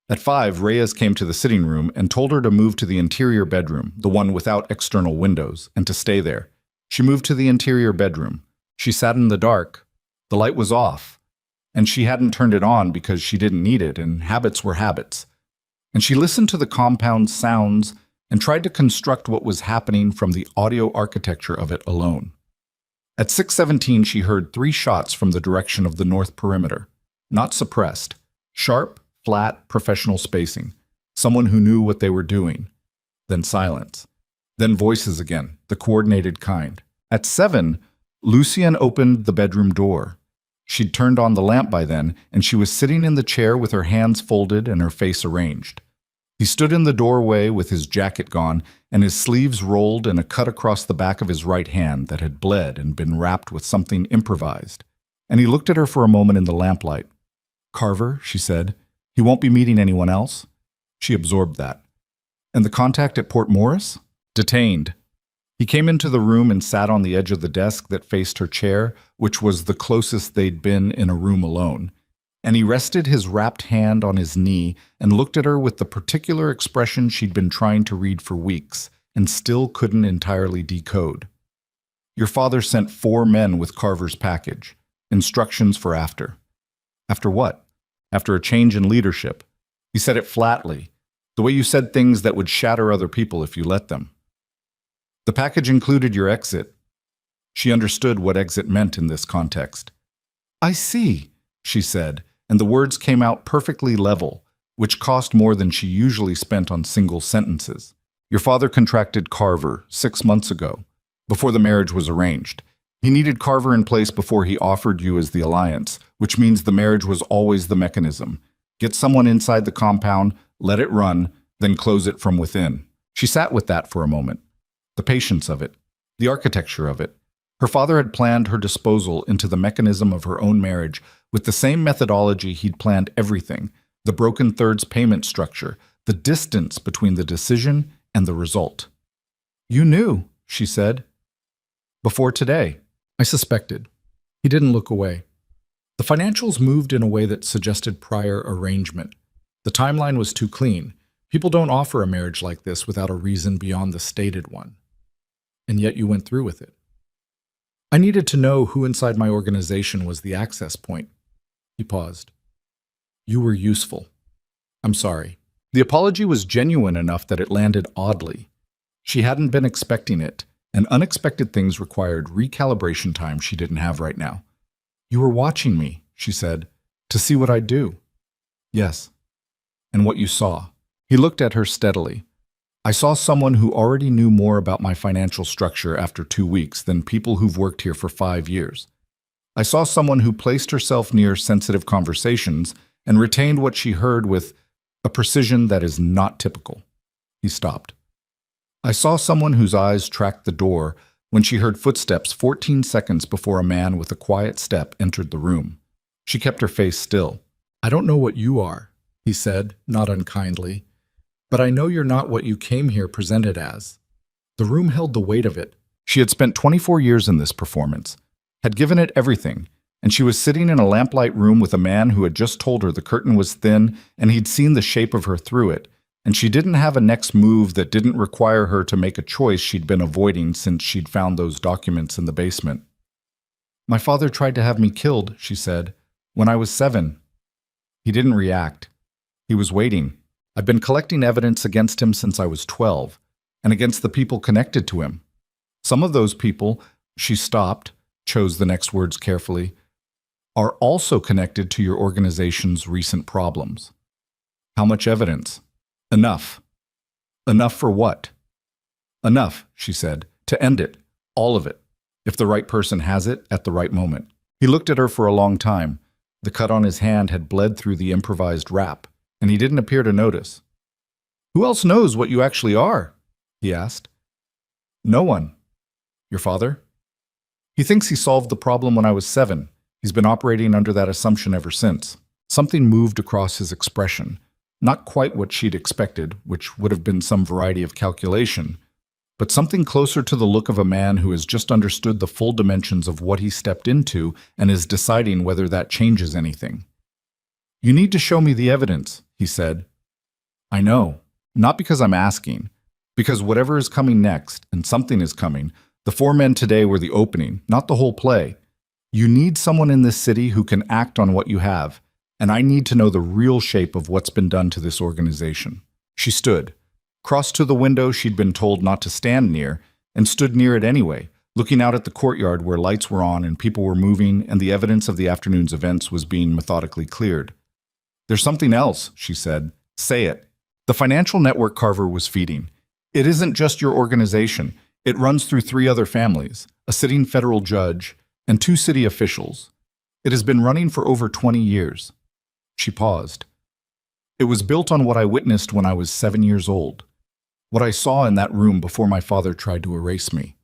At 5, Reyes came to the sitting room and told her to move to the interior bedroom, the one without external windows, and to stay there. She moved to the interior bedroom. She sat in the dark. The light was off, and she hadn't turned it on because she didn't need it, and habits were habits. And she listened to the compound's sounds and tried to construct what was happening from the audio architecture of it alone. At 6:17 she heard 3 shots from the direction of the north perimeter, not suppressed, sharp, flat, professional spacing, someone who knew what they were doing. Then silence. Then voices again, the coordinated kind. At 7, Lucien opened the bedroom door. She'd turned on the lamp by then, and she was sitting in the chair with her hands folded and her face arranged. He stood in the doorway with his jacket gone and his sleeves rolled and a cut across the back of his right hand that had bled and been wrapped with something improvised. And he looked at her for a moment in the lamplight. "Carver," she said, "he won't be meeting anyone else?" She absorbed that. "And the contact at Port Morris?" "Detained." He came into the room and sat on the edge of the desk that faced her chair, which was the closest they'd been in a room alone. And he rested his wrapped hand on his knee and looked at her with the particular expression she'd been trying to read for weeks and still couldn't entirely decode. "Your father sent 4 men with Carver's package. Instructions for after." "After what?" "After a change in leadership." He said it flatly, the way you said things that would shatter other people if you let them. "The package included your exit." She understood what exit meant in this context. "I see," she said, and the words came out perfectly level, which cost more than she usually spent on single sentences. "Your father contracted Carver 6 months ago, before the marriage was arranged. He needed Carver in place before he offered you as the alliance, which means the marriage was always the mechanism. Get someone inside the compound, let it run, then close it from within." She sat with that for a moment. The patience of it, the architecture of it. Her father had planned her disposal into the mechanism of her own marriage with the same methodology he'd planned everything, the broken thirds payment structure, the distance between the decision and the result. "You knew," she said. "Before today." "I suspected." He didn't look away. The financials moved in a way that suggested prior arrangement. The timeline was too clean. People don't offer a marriage like this without a reason beyond the stated one. And yet you went through with it. "I needed to know who inside my organization was the access point." He paused. "You were useful. I'm sorry." The apology was genuine enough that it landed oddly. She hadn't been expecting it, and unexpected things required recalibration time she didn't have right now. "You were watching me," she said, "to see what I'd do." "Yes." "And what you saw." He looked at her steadily. "I saw someone who already knew more about my financial structure after 2 weeks than people who've worked here for 5 years. I saw someone who placed herself near sensitive conversations and retained what she heard with a precision that is not typical." He stopped. "I saw someone whose eyes tracked the door when she heard footsteps 14 seconds before a man with a quiet step entered the room." She kept her face still. "I don't know what you are," he said, not unkindly, "but I know you're not what you came here presented as." The room held the weight of it. She had spent 24 years in this performance, had given it everything, and she was sitting in a lamplight room with a man who had just told her the curtain was thin and he'd seen the shape of her through it, and she didn't have a next move that didn't require her to make a choice she'd been avoiding since she'd found those documents in the basement. "My father tried to have me killed," she said, "when I was 7. He didn't react. He was waiting. I've been collecting evidence against him since I was 12. and against the people connected to him. Some of those people, she stopped, chose the next words carefully, are also connected to your organization's recent problems. How much evidence? Enough. Enough for what? Enough, she said, to end it, all of it, if the right person has it at the right moment. He looked at her for a long time. The cut on his hand had bled through the improvised wrap, and he didn't appear to notice. Who else knows what you actually are? He asked. No one. Your father? He thinks he solved the problem when I was 7. He's been operating under that assumption ever since. Something moved across his expression. Not quite what she'd expected, which would have been some variety of calculation, but something closer to the look of a man who has just understood the full dimensions of what he stepped into and is deciding whether that changes anything. You need to show me the evidence, he said. I know. Not because I'm asking. Because whatever is coming next, and something is coming, the 4 men today were the opening, not the whole play. You need someone in this city who can act on what you have, and I need to know the real shape of what's been done to this organization. She stood, crossed to the window she'd been told not to stand near, and stood near it anyway, looking out at the courtyard where lights were on and people were moving and the evidence of the afternoon's events was being methodically cleared. There's something else, she said. Say it. The financial network Carver was feeding. It isn't just your organization. It runs through 3 other families, a sitting federal judge, and 2 city officials. It has been running for over 20 years. She paused. It was built on what I witnessed when I was 7 years old. What I saw in that room before my father tried to erase me.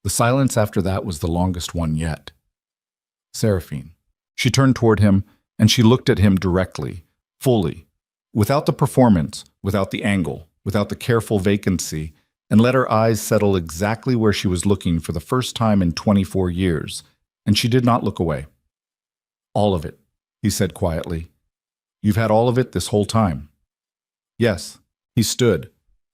The silence after that was the longest one yet. Seraphine. She turned toward him, and she looked at him directly, fully, without the performance, without the angle, without the careful vacancy, and let her eyes settle exactly where she was looking for the first time in 24 years, and she did not look away. All of it, he said quietly. You've had all of it this whole time. Yes. He stood.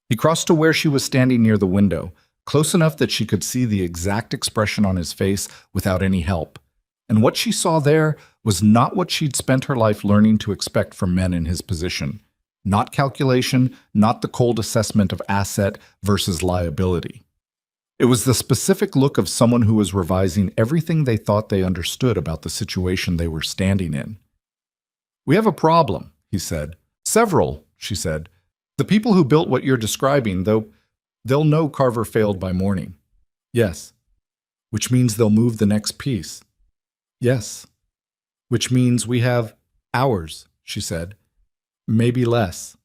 He crossed to where she was standing near the window, close enough that she could see the exact expression on his face without any help. And what she saw there was not what she'd spent her life learning to expect from men in his position. Not calculation, not the cold assessment of asset versus liability. It was the specific look of someone who was revising everything they thought they understood about the situation they were standing in. We have a problem, he said. Several, she said. The people who built what you're describing, though, they'll know Carver failed by morning. Yes. Which means they'll move the next piece. Yes. Which means we have hours, she said. Maybe less.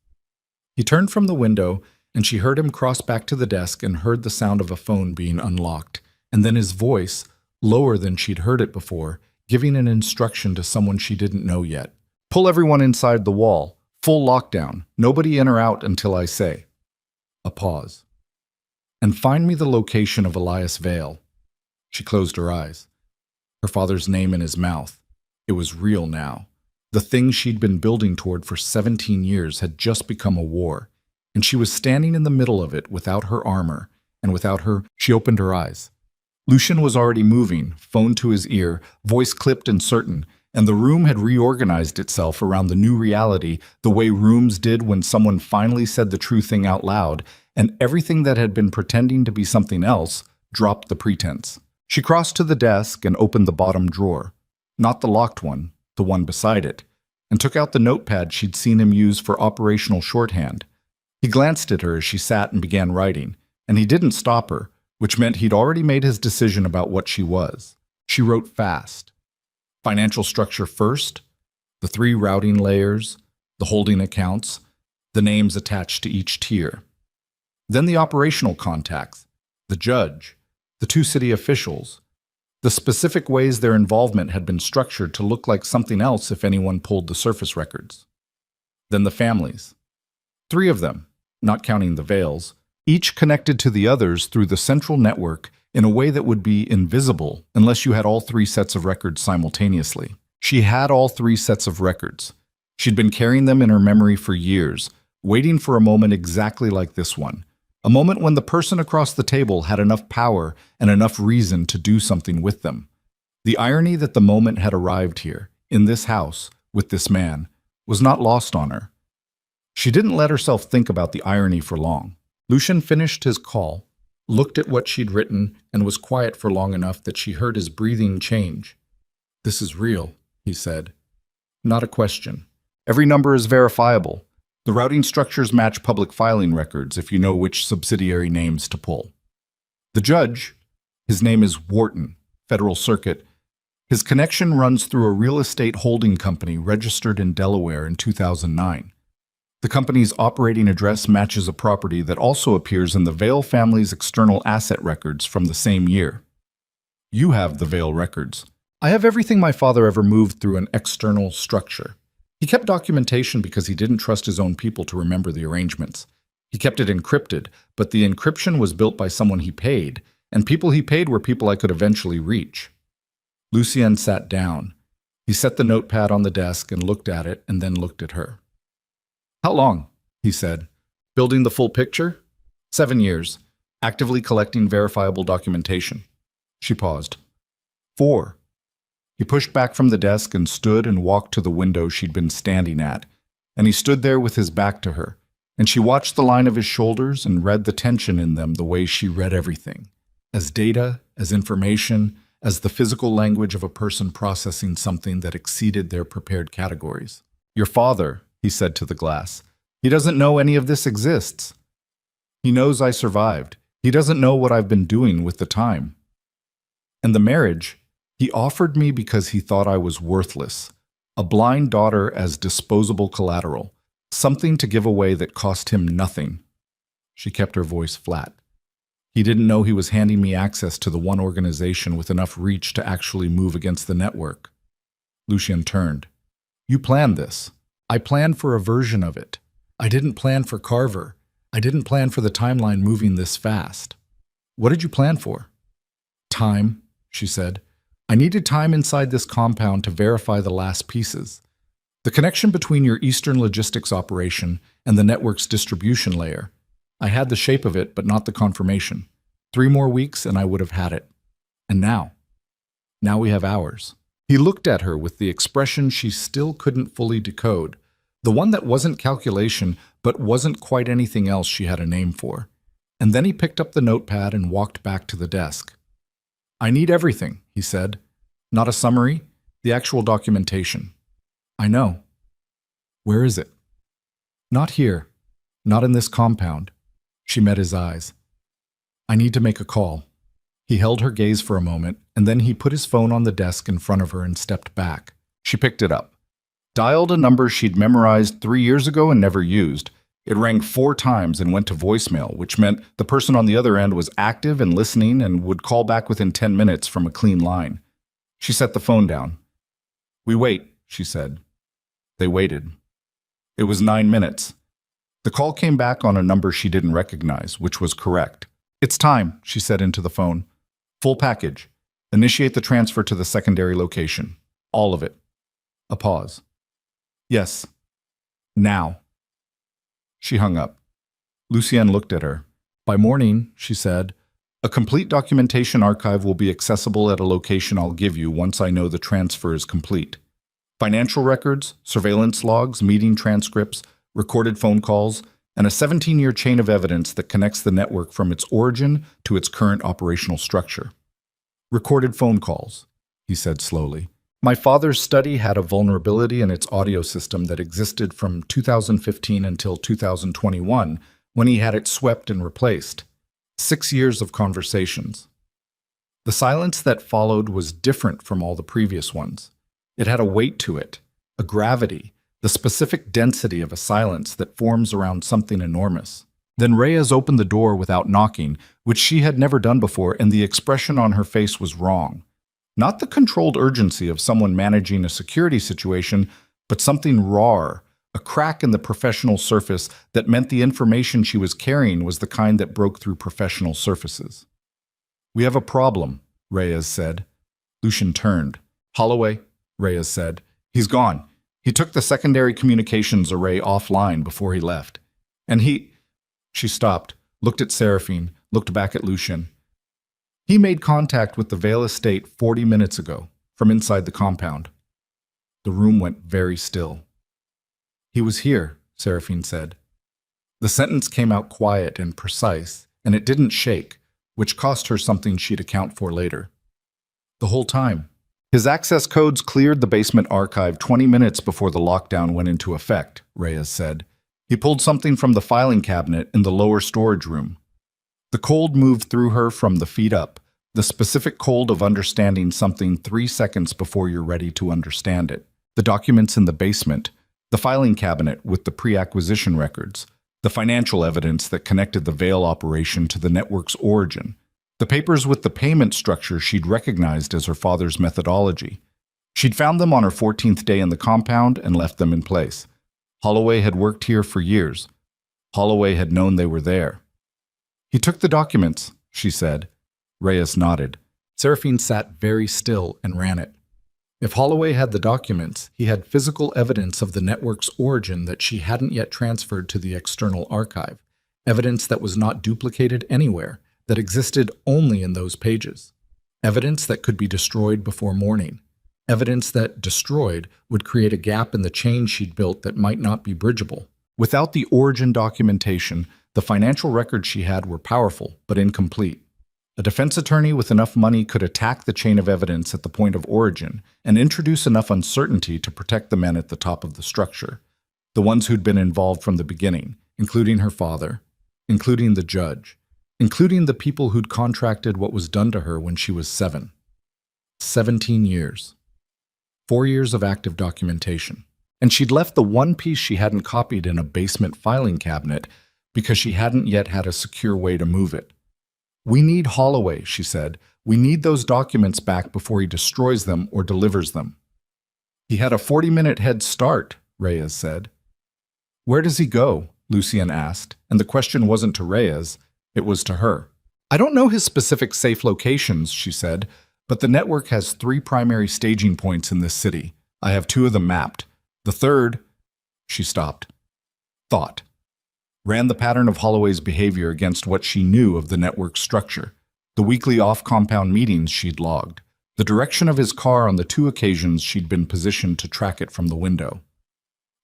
He turned from the window, and she heard him cross back to the desk and heard the sound of a phone being unlocked, and then his voice, lower than she'd heard it before, giving an instruction to someone she didn't know yet. Pull everyone inside the wall. Full lockdown. Nobody in or out until I say. A pause. And find me the location of Elias Vale. She closed her eyes. Her father's name in his mouth. It was real now. The thing she'd been building toward for 17 years had just become a war, and she was standing in the middle of it without her armor, and without her, she opened her eyes. Lucian was already moving, phone to his ear, voice clipped and certain, and the room had reorganized itself around the new reality the way rooms did when someone finally said the true thing out loud, and everything that had been pretending to be something else dropped the pretense. She crossed to the desk and opened the bottom drawer, not the locked one, the one beside it, and took out the notepad she'd seen him use for operational shorthand. He glanced at her as she sat and began writing, and he didn't stop her, which meant he'd already made his decision about what she was. She wrote fast. Financial structure first, the 3 routing layers, the holding accounts, the names attached to each tier. Then the operational contacts, the judge, the 2 city officials, the specific ways their involvement had been structured to look like something else if anyone pulled the surface records. Then the families. 3 of them, not counting the Vales, each connected to the others through the central network in a way that would be invisible unless you had all 3 sets of records simultaneously. She had all 3 sets of records. She'd been carrying them in her memory for years, waiting for a moment exactly like this one. A moment when the person across the table had enough power and enough reason to do something with them. The irony that the moment had arrived here, in this house, with this man, was not lost on her. She didn't let herself think about the irony for long. Lucian finished his call, looked at what she'd written, and was quiet for long enough that she heard his breathing change. "This is real," he said. "Not a question. Every number is verifiable. The routing structures match public filing records if you know which subsidiary names to pull." The judge, his name is Wharton, Federal Circuit. His connection runs through a real estate holding company registered in Delaware in 2009. The company's operating address matches a property that also appears in the Vale family's external asset records from the same year. You have the Vale records. I have everything my father ever moved through an external structure. He kept documentation because he didn't trust his own people to remember the arrangements. He kept it encrypted, but the encryption was built by someone he paid, and people he paid were people I could eventually reach. Lucien sat down. He set the notepad on the desk and looked at it and then looked at her. "How long?" he said. "Building the full picture?" 7 years, actively collecting verifiable documentation. She paused. 4. He pushed back from the desk and stood and walked to the window she'd been standing at, and he stood there with his back to her, and she watched the line of his shoulders and read the tension in them the way she read everything, as data, as information, as the physical language of a person processing something that exceeded their prepared categories. "Your father," he said to the glass, "he doesn't know any of this exists. He knows I survived. He doesn't know what I've been doing with the time. And the marriage, he offered me because he thought I was worthless, a blind daughter as disposable collateral, something to give away that cost him nothing." She kept her voice flat. "He didn't know he was handing me access to the one organization with enough reach to actually move against the network." Lucien turned. "You planned this. I planned for a version of it. I didn't plan for Carver. I didn't plan for the timeline moving this fast." "What did you plan for?" "Time," she said. "I needed time inside this compound to verify the last pieces. The connection between your Eastern logistics operation and the network's distribution layer. I had the shape of it, but not the confirmation. 3 more weeks and I would have had it. And now we have hours." He looked at her with the expression she still couldn't fully decode, the one that wasn't calculation, but wasn't quite anything else she had a name for. And then he picked up the notepad and walked back to the desk. "I need everything," he said. "Not a summary, the actual documentation." "I know." "Where is it?" "Not here. Not in this compound." She met his eyes. "I need to make a call." He held her gaze for a moment, and then he put his phone on the desk in front of her and stepped back. She picked it up. Dialed a number she'd memorized 3 years ago and never used. It rang 4 times and went to voicemail, which meant the person on the other end was active and listening and would call back within 10 minutes from a clean line. She set the phone down. "We wait," she said. They waited. It was 9 minutes. The call came back on a number she didn't recognize, which was correct. "It's time," she said into the phone. "Full package. Initiate the transfer to the secondary location. All of it." A pause. "Yes. Now." She hung up. Lucien looked at her. "By morning," she said, "a complete documentation archive will be accessible at a location I'll give you once I know the transfer is complete. Financial records, surveillance logs, meeting transcripts, recorded phone calls, and a 17-year chain of evidence that connects the network from its origin to its current operational structure." "Recorded phone calls," he said slowly. "My father's study had a vulnerability in its audio system that existed from 2015 until 2021, when he had it swept and replaced. 6 years of conversations. The silence that followed was different from all the previous ones. It had a weight to it, a gravity, the specific density of a silence that forms around something enormous. Then Reyes opened the door without knocking, which she had never done before, and the expression on her face was wrong. Not the controlled urgency of someone managing a security situation, but something raw, a crack in the professional surface that meant the information she was carrying was the kind that broke through professional surfaces. "We have a problem," Reyes said. Lucien turned. "Holloway," Reyes said. "He's gone. He took the secondary communications array offline before he left. And he—" She stopped, looked at Seraphine, looked back at Lucien. "He made contact with the Vale estate 40 minutes ago, from inside the compound." The room went very still. "He was here," Seraphine said. The sentence came out quiet and precise, and it didn't shake, which cost her something she'd account for later. The whole time. His access codes cleared the basement archive 20 minutes before the lockdown went into effect, Reyes said. He pulled something from the filing cabinet in the lower storage room. The cold moved through her from the feet up, the specific cold of understanding something 3 seconds before you're ready to understand it. The documents in the basement, the filing cabinet with the pre-acquisition records, the financial evidence that connected the Veil operation to the network's origin, the papers with the payment structure she'd recognized as her father's methodology. She'd found them on her 14th day in the compound and left them in place. Holloway had worked here for years. Holloway had known they were there. He took the documents, she said. Reyes nodded. Seraphine sat very still and ran it. If Holloway had the documents, he had physical evidence of the network's origin that she hadn't yet transferred to the external archive, evidence that was not duplicated anywhere, that existed only in those pages, evidence that could be destroyed before morning, evidence that, destroyed, would create a gap in the chain she'd built that might not be bridgeable. Without the origin documentation, the financial records she had were powerful but incomplete. A defense attorney with enough money could attack the chain of evidence at the point of origin and introduce enough uncertainty to protect the men at the top of the structure, the ones who'd been involved from the beginning, including her father, including the judge, including the people who'd contracted what was done to her when she was 7. 17 years. 4 years of active documentation. And she'd left the one piece she hadn't copied in a basement filing cabinet because she hadn't yet had a secure way to move it. "We need Holloway," she said. "We need those documents back before he destroys them or delivers them." "He had a 40-minute head start," Reyes said. "Where does he go?" Lucien asked, and the question wasn't to Reyes, it was to her. "I don't know his specific safe locations," she said, "but the network has 3 primary staging points in this city. I have 2 of them mapped. The third—" She stopped. Thought. Ran the pattern of Holloway's behavior against what she knew of the network's structure, the weekly off-compound meetings she'd logged, the direction of his car on the 2 occasions she'd been positioned to track it from the window.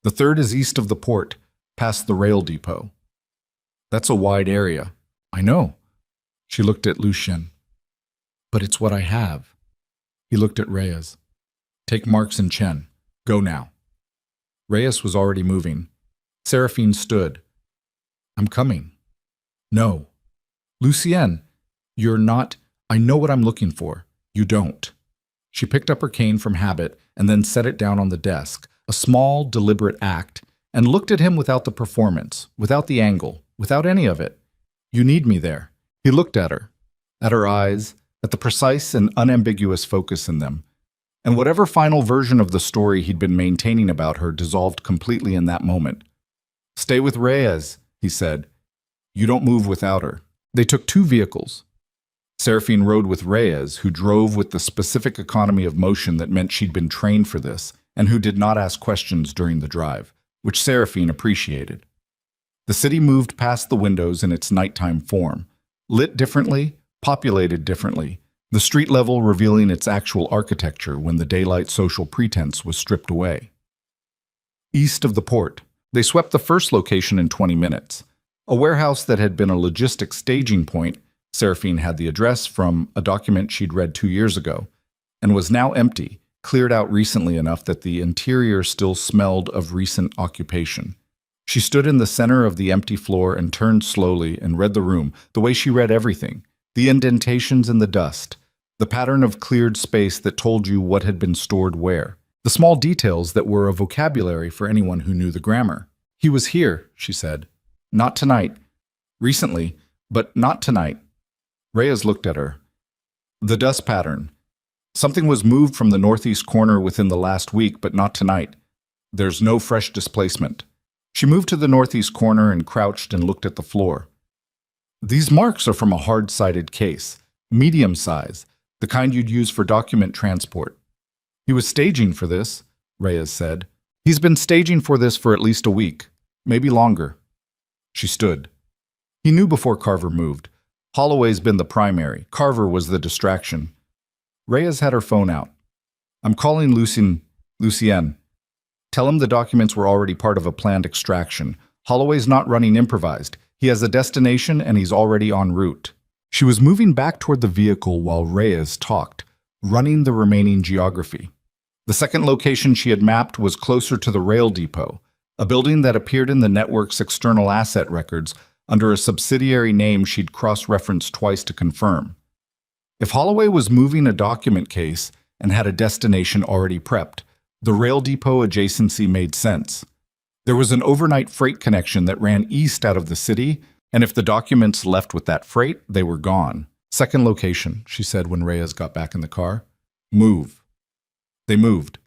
"The third is east of the port, past the rail depot." "That's a wide area." "I know." She looked at Lucien. "But it's what I have." He looked at Reyes. "Take Marks and Chen. Go now." Reyes was already moving. Seraphine stood. "I'm coming." "No." "Lucien, you're not— I know what I'm looking for. You don't." She picked up her cane from habit and then set it down on the desk, a small, deliberate act, and looked at him without the performance, without the angle, without any of it. "You need me there." He looked at her eyes, at the precise and unambiguous focus in them, and whatever final version of the story he'd been maintaining about her dissolved completely in that moment. "Stay with Reyes," he said. "You don't move without her." They took 2 vehicles. Seraphine rode with Reyes, who drove with the specific economy of motion that meant she'd been trained for this, and who did not ask questions during the drive, which Seraphine appreciated. The city moved past the windows in its nighttime form, lit differently, populated differently, the street level revealing its actual architecture when the daylight social pretense was stripped away. East of the port, they swept the first location in 20 minutes. A warehouse that had been a logistics staging point. Seraphine had the address from a document she'd read 2 years ago, and was now empty, cleared out recently enough that the interior still smelled of recent occupation. She stood in the center of the empty floor and turned slowly and read the room, the way she read everything, the indentations in the dust, the pattern of cleared space that told you what had been stored where, the small details that were a vocabulary for anyone who knew the grammar. "He was here," she said. "Not tonight. Recently, but not tonight." Reyes looked at her. "The dust pattern. Something was moved from the northeast corner within the last week, but not tonight. There's no fresh displacement." She moved to the northeast corner and crouched and looked at the floor. "These marks are from a hard-sided case, medium size, the kind you'd use for document transport." "He was staging for this," Reyes said. "He's been staging for this for at least a week, maybe longer." She stood. He knew before Carver moved. Holloway's been the primary. Carver was the distraction. Reyes had her phone out. "I'm calling Lucien. Tell him the documents were already part of a planned extraction. Holloway's not running improvised. He has a destination and he's already en route. She was moving back toward the vehicle while Reyes talked, running the remaining geography. The second location she had mapped was closer to the rail depot, a building that appeared in the network's external asset records under a subsidiary name she'd cross-referenced twice to confirm. If Holloway was moving a document case and had a destination already prepped, the rail depot adjacency made sense. There was an overnight freight connection that ran east out of the city, and if the documents left with that freight, they were gone. Second location, she said when Reyes got back in the car. Move. They moved.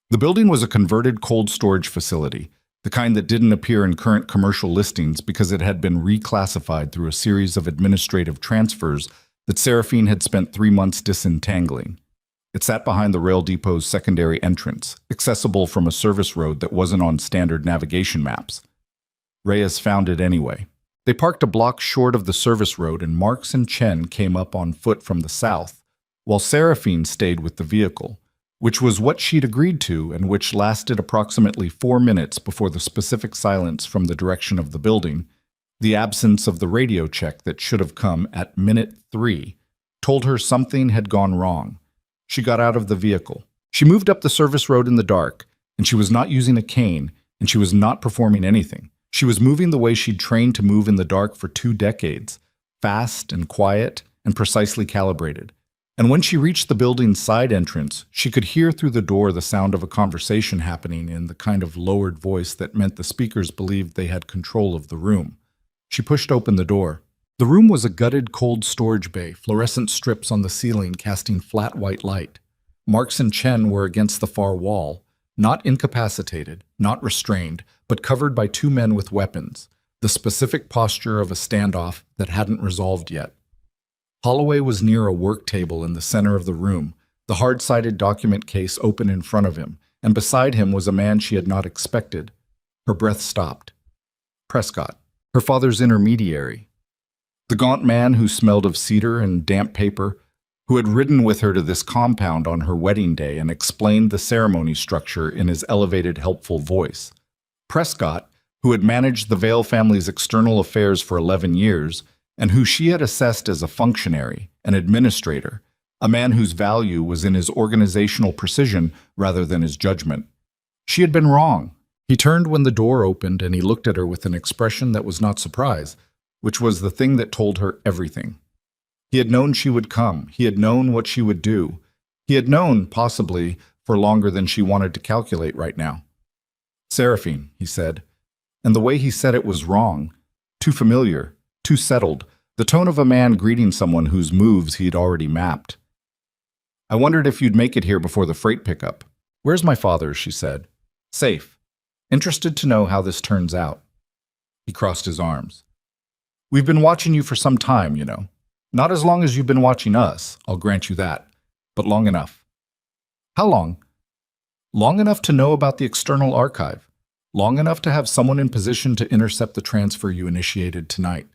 The building was a converted cold storage facility, the kind that didn't appear in current commercial listings because it had been reclassified through a series of administrative transfers that Seraphine had spent 3 months disentangling. It sat behind the rail depot's secondary entrance, accessible from a service road that wasn't on standard navigation maps. Reyes found it anyway. They parked a block short of the service road and Marks and Chen came up on foot from the south, while Seraphine stayed with the vehicle, which was what she'd agreed to and which lasted approximately 4 minutes before the specific silence from the direction of the building, the absence of the radio check that should have come at minute 3, told her something had gone wrong. She got out of the vehicle. She moved up the service road in the dark, and she was not using a cane, and she was not performing anything. She was moving the way she'd trained to move in the dark for 2 decades, fast and quiet and precisely calibrated. And when she reached the building's side entrance, she could hear through the door the sound of a conversation happening in the kind of lowered voice that meant the speakers believed they had control of the room. She pushed open the door. The room was a gutted cold storage bay, fluorescent strips on the ceiling casting flat white light. Marks and Chen were against the far wall, not incapacitated, not restrained, but covered by 2 men with weapons, the specific posture of a standoff that hadn't resolved yet. Holloway was near a work table in the center of the room, the hard-sided document case open in front of him, and beside him was a man she had not expected. Her breath stopped. Prescott, her father's intermediary. The gaunt man who smelled of cedar and damp paper, who had ridden with her to this compound on her wedding day and explained the ceremony structure in his elevated, helpful voice. Prescott, who had managed the Vale family's external affairs for 11 years, and who she had assessed as a functionary, an administrator, a man whose value was in his organizational precision rather than his judgment. She had been wrong. He turned when the door opened and he looked at her with an expression that was not surprise, which was the thing that told her everything. He had known she would come. He had known what she would do. He had known, possibly, for longer than she wanted to calculate right now. Seraphine, he said, and the way he said it was wrong, too familiar, too settled, the tone of a man greeting someone whose moves he'd already mapped. I wondered if you'd make it here before the freight pickup. Where's my father? She said. Safe. Interested to know how this turns out. He crossed his arms. We've been watching you for some time, you know. Not as long as you've been watching us, I'll grant you that, but long enough. How long? Long enough to know about the external archive. Long enough to have someone in position to intercept the transfer you initiated tonight.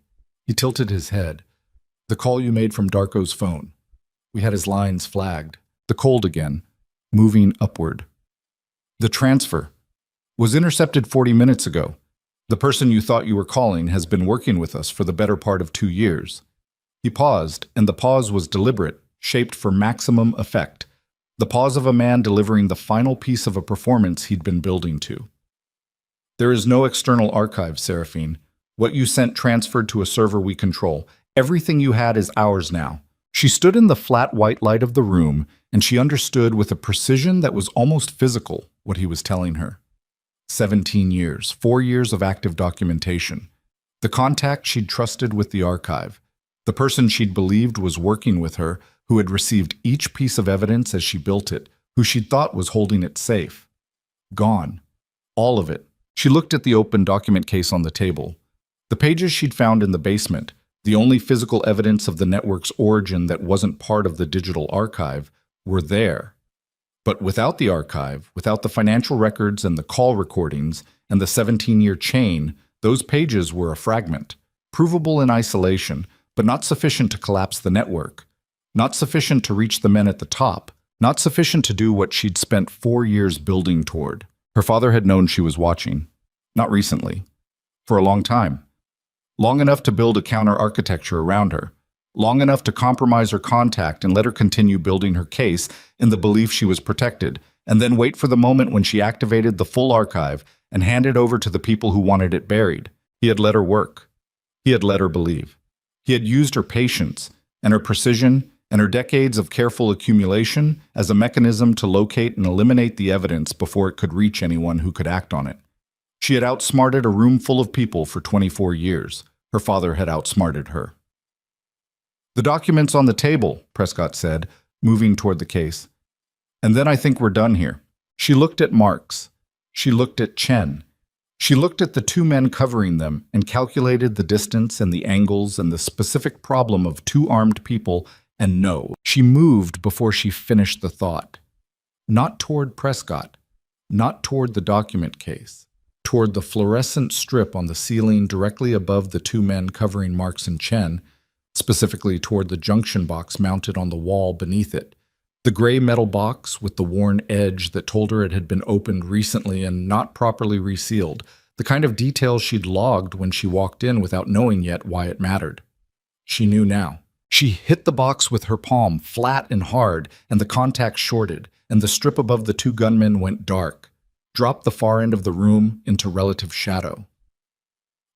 He tilted his head. The call you made from Darko's phone. We had his lines flagged. The cold again, moving upward. The transfer was intercepted 40 minutes ago. The person you thought you were calling has been working with us for the better part of 2 years. He paused, and the pause was deliberate, shaped for maximum effect. The pause of a man delivering the final piece of a performance he'd been building to. There is no external archive, Seraphine. What you sent transferred to a server we control. Everything you had is ours now. She stood in the flat white light of the room, and she understood with a precision that was almost physical what he was telling her. 17 years, 4 years of active documentation. The contact she'd trusted with the archive. The person she'd believed was working with her, who had received each piece of evidence as she built it, who she'd thought was holding it safe. Gone. All of it. She looked at the open document case on the table. The pages she'd found in the basement, the only physical evidence of the network's origin that wasn't part of the digital archive, were there. But without the archive, without the financial records and the call recordings and the 17-year chain, those pages were a fragment, provable in isolation, but not sufficient to collapse the network, not sufficient to reach the men at the top, not sufficient to do what she'd spent 4 years building toward. Her father had known she was watching. Not recently. For a long time. Long enough to build a counter-architecture around her. Long enough to compromise her contact and let her continue building her case in the belief she was protected, and then wait for the moment when she activated the full archive and handed over to the people who wanted it buried. He had let her work. He had let her believe. He had used her patience and her precision and her decades of careful accumulation as a mechanism to locate and eliminate the evidence before it could reach anyone who could act on it. She had outsmarted a room full of people for 24 years. Her father had outsmarted her. "The document's on the table," Prescott said, moving toward the case. "And then I think we're done here." She looked at Marks. She looked at Chen. She looked at the two men covering them and calculated the distance and the angles and the specific problem of two armed people, and no, she moved before she finished the thought. Not toward Prescott, not toward the document case, toward the fluorescent strip on the ceiling directly above the two men covering Marks and Chen, specifically toward the junction box mounted on the wall beneath it. The gray metal box with the worn edge that told her it had been opened recently and not properly resealed, the kind of detail she'd logged when she walked in without knowing yet why it mattered. She knew now. She hit the box with her palm, flat and hard, and the contact shorted, and the strip above the two gunmen went dark, dropped the far end of the room into relative shadow.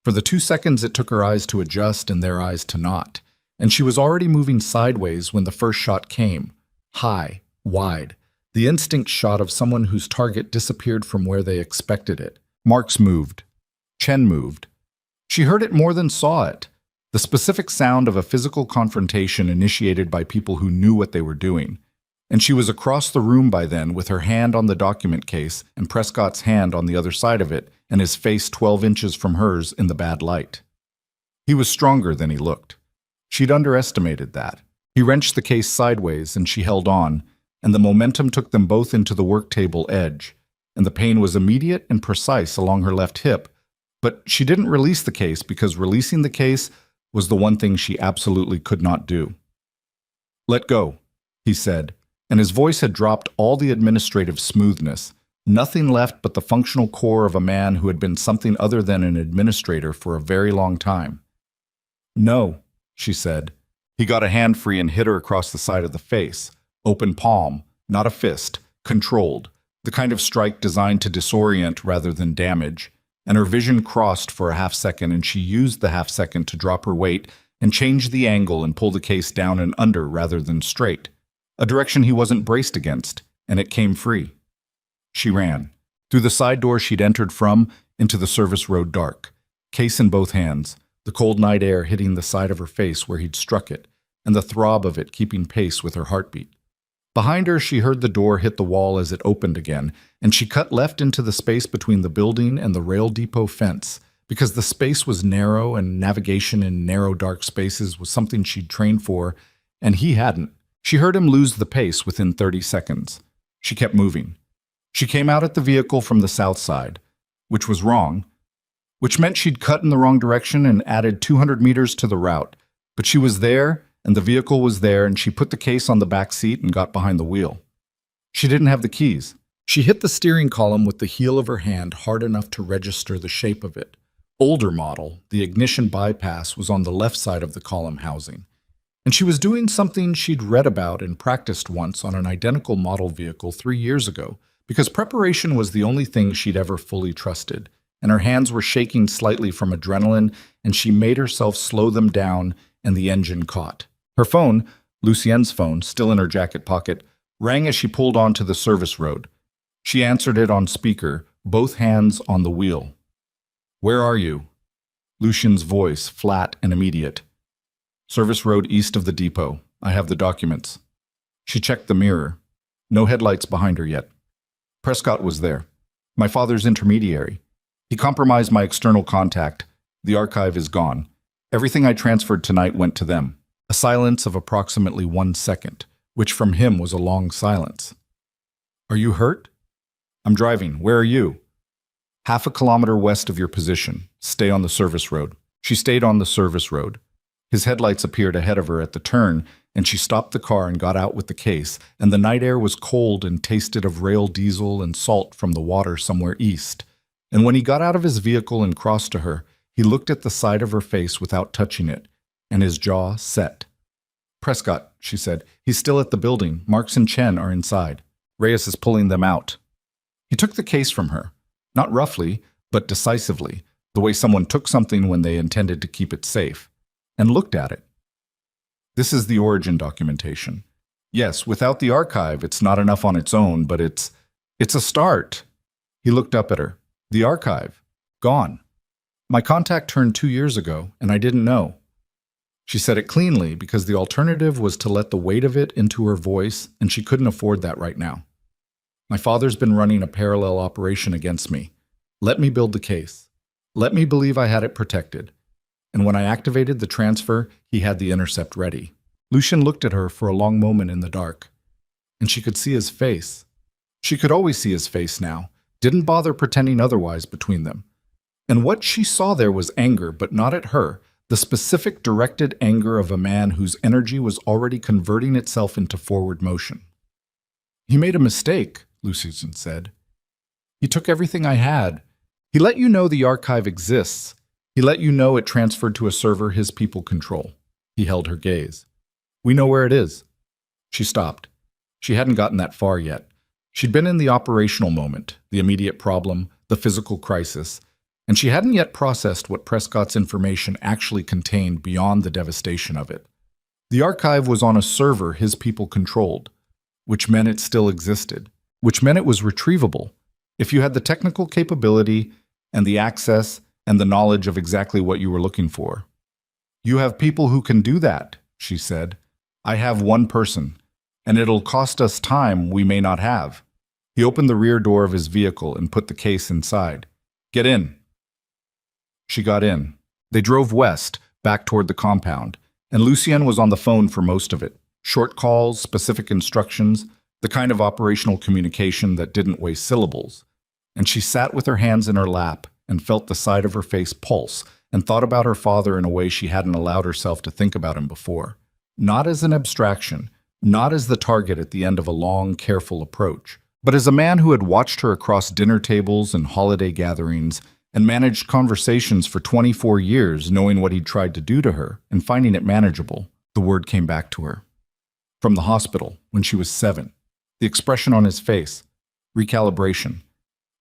For the 2 seconds it took her eyes to adjust and their eyes to not, and she was already moving sideways when the first shot came. High, wide, the instinct shot of someone whose target disappeared from where they expected it. Marks moved. Chen moved. She heard it more than saw it. The specific sound of a physical confrontation initiated by people who knew what they were doing. And she was across the room by then with her hand on the document case and Prescott's hand on the other side of it and his face 12 inches from hers in the bad light. He was stronger than he looked. She'd underestimated that. He wrenched the case sideways, and she held on, and the momentum took them both into the work table edge, and the pain was immediate and precise along her left hip, but she didn't release the case because releasing the case was the one thing she absolutely could not do. "Let go," he said, and his voice had dropped all the administrative smoothness, nothing left but the functional core of a man who had been something other than an administrator for a very long time. "No," she said. He got a hand free and hit her across the side of the face. Open palm, not a fist, controlled, the kind of strike designed to disorient rather than damage. And her vision crossed for a half second, and she used the half second to drop her weight and change the angle and pull the case down and under rather than straight, a direction he wasn't braced against, and it came free. She ran, through the side door she'd entered from, into the service road dark, case in both hands, the cold night air hitting the side of her face where he'd struck it, and the throb of it keeping pace with her heartbeat. Behind her, she heard the door hit the wall as it opened again, and she cut left into the space between the building and the rail depot fence, because the space was narrow and navigation in narrow, dark spaces was something she'd trained for, and he hadn't. She heard him lose the pace within 30 seconds. She kept moving. She came out at the vehicle from the south side, which was wrong, which meant she'd cut in the wrong direction and added 200 meters to the route. But she was there, and the vehicle was there, and she put the case on the back seat and got behind the wheel. She didn't have the keys. She hit the steering column with the heel of her hand hard enough to register the shape of it. Older model, the ignition bypass was on the left side of the column housing. And she was doing something she'd read about and practiced once on an identical model vehicle 3 years ago, because preparation was the only thing she'd ever fully trusted, and her hands were shaking slightly from adrenaline, and she made herself slow them down, and the engine caught. Her phone, Lucien's phone, still in her jacket pocket, rang as she pulled onto the service road. She answered it on speaker, both hands on the wheel. "Where are you?" Lucien's voice, flat and immediate. "Service road east of the depot. I have the documents." She checked the mirror. No headlights behind her yet. Prescott was there. My father's intermediary. He compromised my external contact. The archive is gone. Everything I transferred tonight went to them. A silence of approximately 1 second, which from him was a long silence. "Are you hurt?" "I'm driving. Where are you?" "Half a kilometer west of your position. Stay on the service road." She stayed on the service road. His headlights appeared ahead of her at the turn, and she stopped the car and got out with the case, and the night air was cold and tasted of rail diesel and salt from the water somewhere east. And when he got out of his vehicle and crossed to her, He looked at the side of her face without touching it, and his jaw set. "Prescott," she said. "He's still at the building. Marks and Chen are inside. Reyes is pulling them out." He took the case from her, not roughly, but decisively, the way someone took something when they intended to keep it safe, and looked at it. "This is the origin documentation. Yes, without the archive, it's not enough on its own, but it's a start." He looked up at her. "The archive. Gone. My contact turned 2 years ago, and I didn't know." She said it cleanly because the alternative was to let the weight of it into her voice, and she couldn't afford that right now. "My father's been running a parallel operation against me. Let me build the case. Let me believe I had it protected. And when I activated the transfer, he had the intercept ready." Lucian looked at her for a long moment in the dark, and she could see his face. She could always see his face now, didn't bother pretending otherwise between them. And what she saw there was anger, but not at her, the specific directed anger of a man whose energy was already converting itself into forward motion. "He made a mistake," Lucian said. "He took everything I had. He let you know the archive exists. He let you know it transferred to a server his people control." He held her gaze. "We know where it is." She stopped. She hadn't gotten that far yet. She'd been in the operational moment, the immediate problem, the physical crisis, and she hadn't yet processed what Prescott's information actually contained beyond the devastation of it. The archive was on a server his people controlled, which meant it still existed, which meant it was retrievable, if you had the technical capability and the access and the knowledge of exactly what you were looking for. "You have people who can do that," she said. "I have one person, and it'll cost us time we may not have." He opened the rear door of his vehicle and put the case inside. "Get in." She got in. They drove west, back toward the compound, and Lucien was on the phone for most of it. Short calls, specific instructions, the kind of operational communication that didn't waste syllables. And she sat with her hands in her lap and felt the side of her face pulse and thought about her father in a way she hadn't allowed herself to think about him before. Not as an abstraction, not as the target at the end of a long, careful approach, but as a man who had watched her across dinner tables and holiday gatherings and managed conversations for 24 years, knowing what he'd tried to do to her and finding it manageable. The word came back to her. From the hospital, when she was 7. The expression on his face. Recalibration.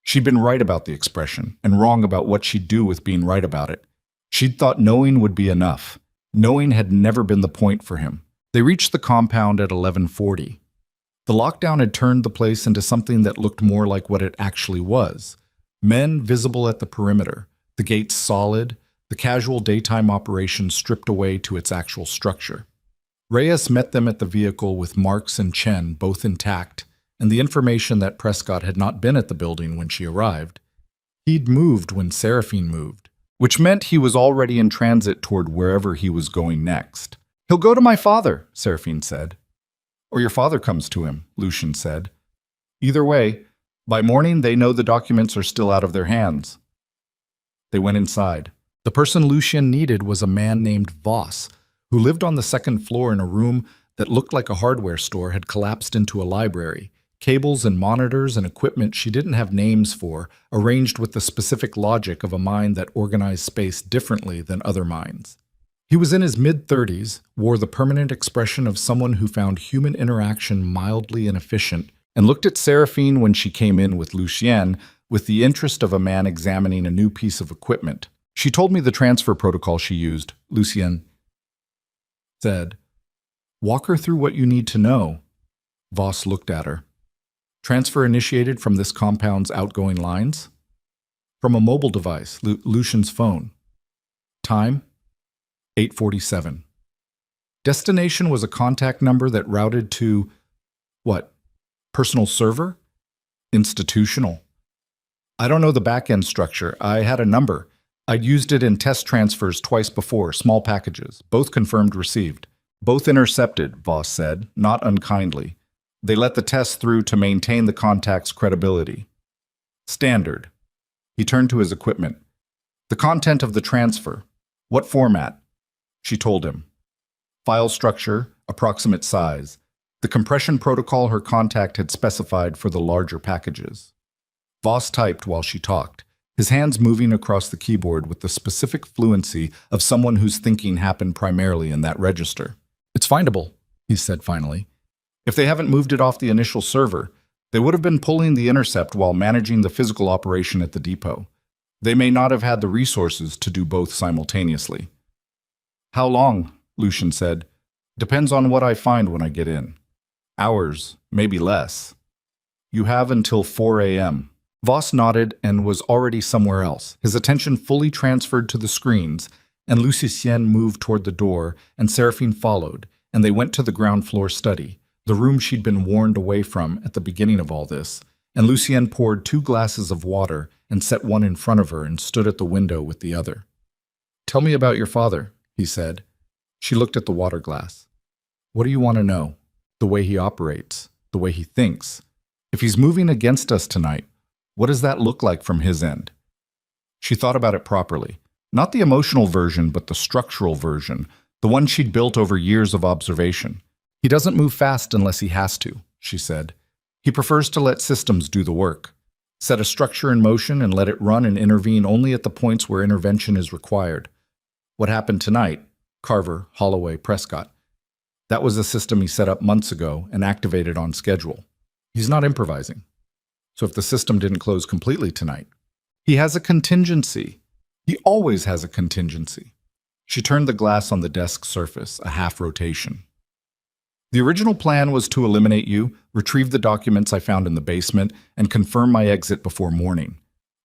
She'd been right about the expression and wrong about what she'd do with being right about it. She'd thought knowing would be enough. Knowing had never been the point for him. They reached the compound at 11:40. The lockdown had turned the place into something that looked more like what it actually was. Men visible at the perimeter, the gates solid, the casual daytime operation stripped away to its actual structure. Reyes met them at the vehicle with Marks and Chen both intact, and the information that Prescott had not been at the building when she arrived. He'd moved when Seraphine moved, which meant he was already in transit toward wherever he was going next. "He'll go to my father," Seraphine said. "Or your father comes to him," Lucian said. "Either way, by morning they know the documents are still out of their hands." They went inside. The person Lucian needed was a man named Voss, who lived on the second floor in a room that looked like a hardware store had collapsed into a library. Cables and monitors and equipment she didn't have names for, arranged with the specific logic of a mind that organized space differently than other minds. He was in his mid-30s, wore the permanent expression of someone who found human interaction mildly inefficient, and looked at Seraphine when she came in with Lucien with the interest of a man examining a new piece of equipment. "She told me the transfer protocol she used," Lucien said. "Walk her through what you need to know." Voss looked at her. "Transfer initiated from this compound's outgoing lines?" "From a mobile device, Lucian's phone." "Time?" 8:47. "Destination was a contact number that routed to, what, personal server? Institutional. I don't know the back-end structure. I had a number. I'd used it in test transfers twice before, small packages. Both confirmed received. Both intercepted," Voss said, not unkindly. "They let the test through to maintain the contact's credibility." "Standard." He turned to his equipment. "The content of the transfer. What format?" She told him. File structure, approximate size. The compression protocol her contact had specified for the larger packages. Voss typed while she talked. his hands moving across the keyboard with the specific fluency of someone whose thinking happened primarily in that register. "It's findable," he said finally. "If they haven't moved it off the initial server, they would have been pulling the intercept while managing the physical operation at the depot. They may not have had the resources to do both simultaneously." "How long?" Lucian said. "Depends on what I find when I get in. Hours, maybe less." "You have until 4 a.m. Voss nodded and was already somewhere else, his attention fully transferred to the screens, and Lucien moved toward the door, and Seraphine followed, and they went to the ground floor study, the room she'd been warned away from at the beginning of all this, and Lucien poured 2 glasses of water and set one in front of her and stood at the window with the other. "Tell me about your father," he said. She looked at the water glass. "What do you want to know? The way he operates, the way he thinks. If he's moving against us tonight, what does that look like from his end?" She thought about it properly. Not the emotional version, but the structural version, the one she'd built over years of observation. "He doesn't move fast unless he has to," she said. "He prefers to let systems do the work. Set a structure in motion and let it run and intervene only at the points where intervention is required. What happened tonight? Carver, Holloway, Prescott. That was a system he set up months ago and activated on schedule. He's not improvising. So if the system didn't close completely tonight, he has a contingency. He always has a contingency." She turned the glass on the desk surface, a half rotation. "The original plan was to eliminate you, retrieve the documents I found in the basement, and confirm my exit before morning.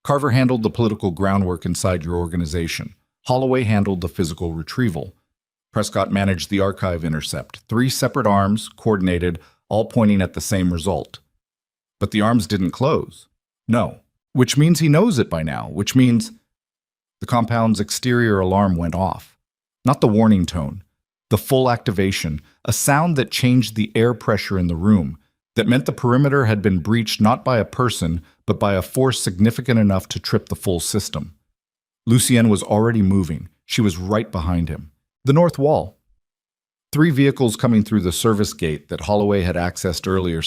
Carver handled the political groundwork inside your organization. Holloway handled the physical retrieval. Prescott managed the archive intercept, 3 separate arms, coordinated, all pointing at the same result. But the arms didn't close. No. Which means he knows it by now, which means..." The compound's exterior alarm went off. Not the warning tone. The full activation, a sound that changed the air pressure in the room, that meant the perimeter had been breached not by a person, but by a force significant enough to trip the full system. Lucien was already moving. She was right behind him. The north wall. 3 vehicles coming through the service gate that Holloway had accessed earlier.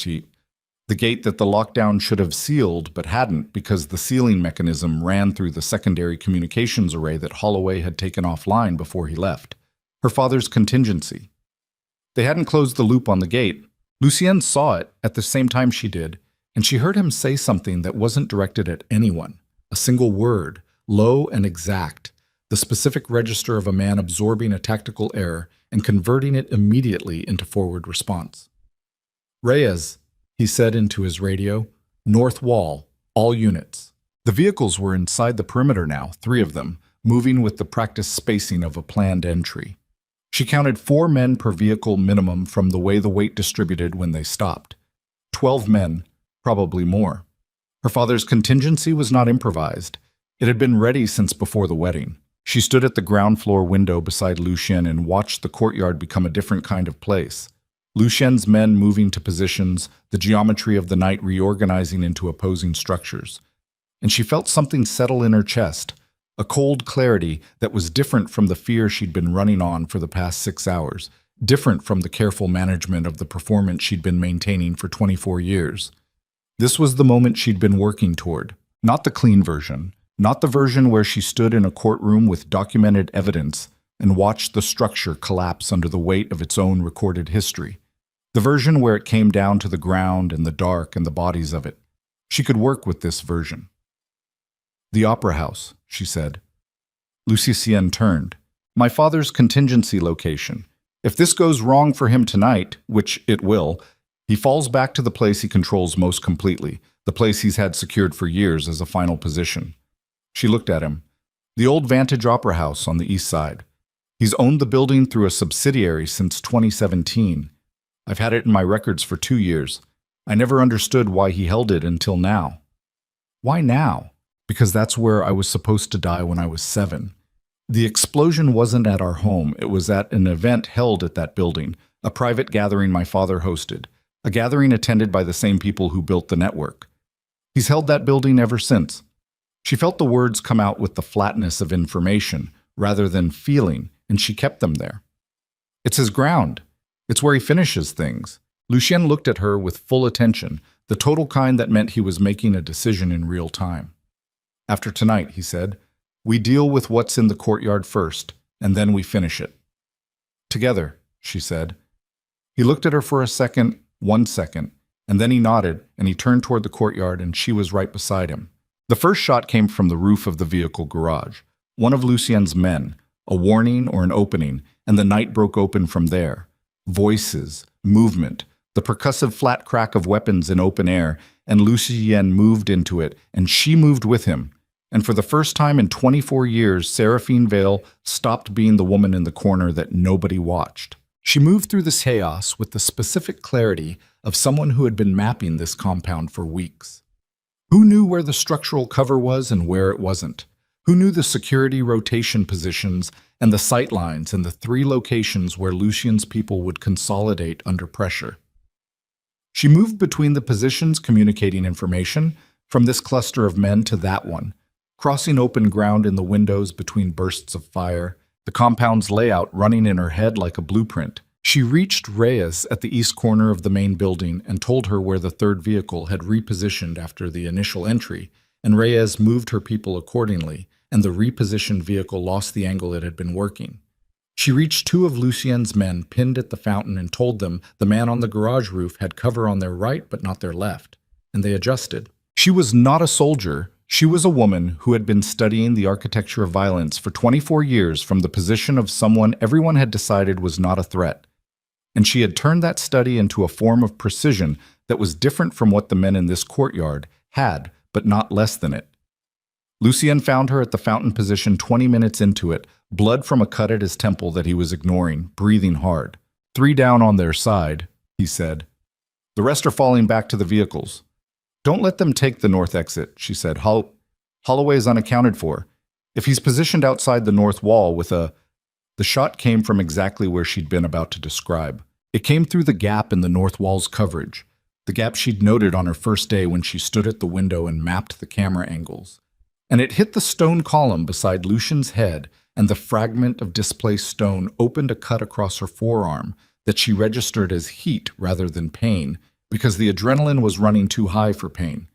The gate that the lockdown should have sealed, but hadn't because the sealing mechanism ran through the secondary communications array that Holloway had taken offline before he left. Her father's contingency. They hadn't closed the loop on the gate. Lucienne saw it at the same time she did, and she heard him say something that wasn't directed at anyone. A single word, low and exact, the specific register of a man absorbing a tactical error and converting it immediately into forward response. "Reyes," he said into his radio, "North wall, all units." The vehicles were inside the perimeter now, 3 of them, moving with the practiced spacing of a planned entry. She counted 4 men per vehicle minimum from the way the weight distributed when they stopped. 12 men, probably more. Her father's contingency was not improvised. It had been ready since before the wedding. She stood at the ground floor window beside Lucien and watched the courtyard become a different kind of place. Lucien's men moving to positions, the geometry of the night reorganizing into opposing structures. And she felt something settle in her chest, a cold clarity that was different from the fear she'd been running on for the past 6 hours, different from the careful management of the performance she'd been maintaining for 24 years. This was the moment she'd been working toward, not the clean version, not the version where she stood in a courtroom with documented evidence and watched the structure collapse under the weight of its own recorded history. The version where it came down to the ground and the dark and the bodies of it. She could work with this version. "The Opera House," she said. Lucien turned. "My father's contingency location. If this goes wrong for him tonight, which it will, he falls back to the place he controls most completely, the place he's had secured for years as a final position." She looked at him. "The old Vantage Opera House on the east side. He's owned the building through a subsidiary since 2017. I've had it in my records for 2 years. I never understood why he held it until now." "Why now?" "Because that's where I was supposed to die when I was 7. The explosion wasn't at our home. It was at an event held at that building, a private gathering my father hosted, a gathering attended by the same people who built the network. He's held that building ever since." She felt the words come out with the flatness of information rather than feeling, and she kept them there. "It's his ground. It's where he finishes things." Lucien looked at her with full attention, the total kind that meant he was making a decision in real time. After tonight, he said, we deal with what's in the courtyard first, and then we finish it. Together, she said. He looked at her for a second, 1 second, and then he nodded and he turned toward the courtyard and she was right beside him. The first shot came from the roof of the vehicle garage, one of Lucien's men, a warning or an opening, and the night broke open from there. Voices, movement, the percussive flat crack of weapons in open air, and Lucien moved into it, and she moved with him. And for the first time in 24 years, Seraphine Vale stopped being the woman in the corner that nobody watched. She moved through this chaos with the specific clarity of someone who had been mapping this compound for weeks. Who knew where the structural cover was and where it wasn't? Who knew the security rotation positions and the sight lines and the 3 locations where Lucien's people would consolidate under pressure? She moved between the positions communicating information, from this cluster of men to that one, crossing open ground in the windows between bursts of fire, the compound's layout running in her head like a blueprint. She reached Reyes at the east corner of the main building and told her where the 3rd vehicle had repositioned after the initial entry, and Reyes moved her people accordingly, and the repositioned vehicle lost the angle it had been working. She reached 2 of Lucien's men pinned at the fountain and told them the man on the garage roof had cover on their right but not their left, and they adjusted. She was not a soldier. She was a woman who had been studying the architecture of violence for 24 years from the position of someone everyone had decided was not a threat. And she had turned that study into a form of precision that was different from what the men in this courtyard had, but not less than it. Lucien found her at the fountain position 20 minutes into it, blood from a cut at his temple that he was ignoring, breathing hard. 3 down on their side, he said. The rest are falling back to the vehicles. Don't let them take the north exit, she said. Holloway is unaccounted for. If he's positioned outside the north wall with a... The shot came from exactly where she'd been about to describe. It came through the gap in the north wall's coverage, the gap she'd noted on her first day when she stood at the window and mapped the camera angles. And it hit the stone column beside Lucien's head, and the fragment of displaced stone opened a cut across her forearm that she registered as heat rather than pain, because the adrenaline was running too high for pain.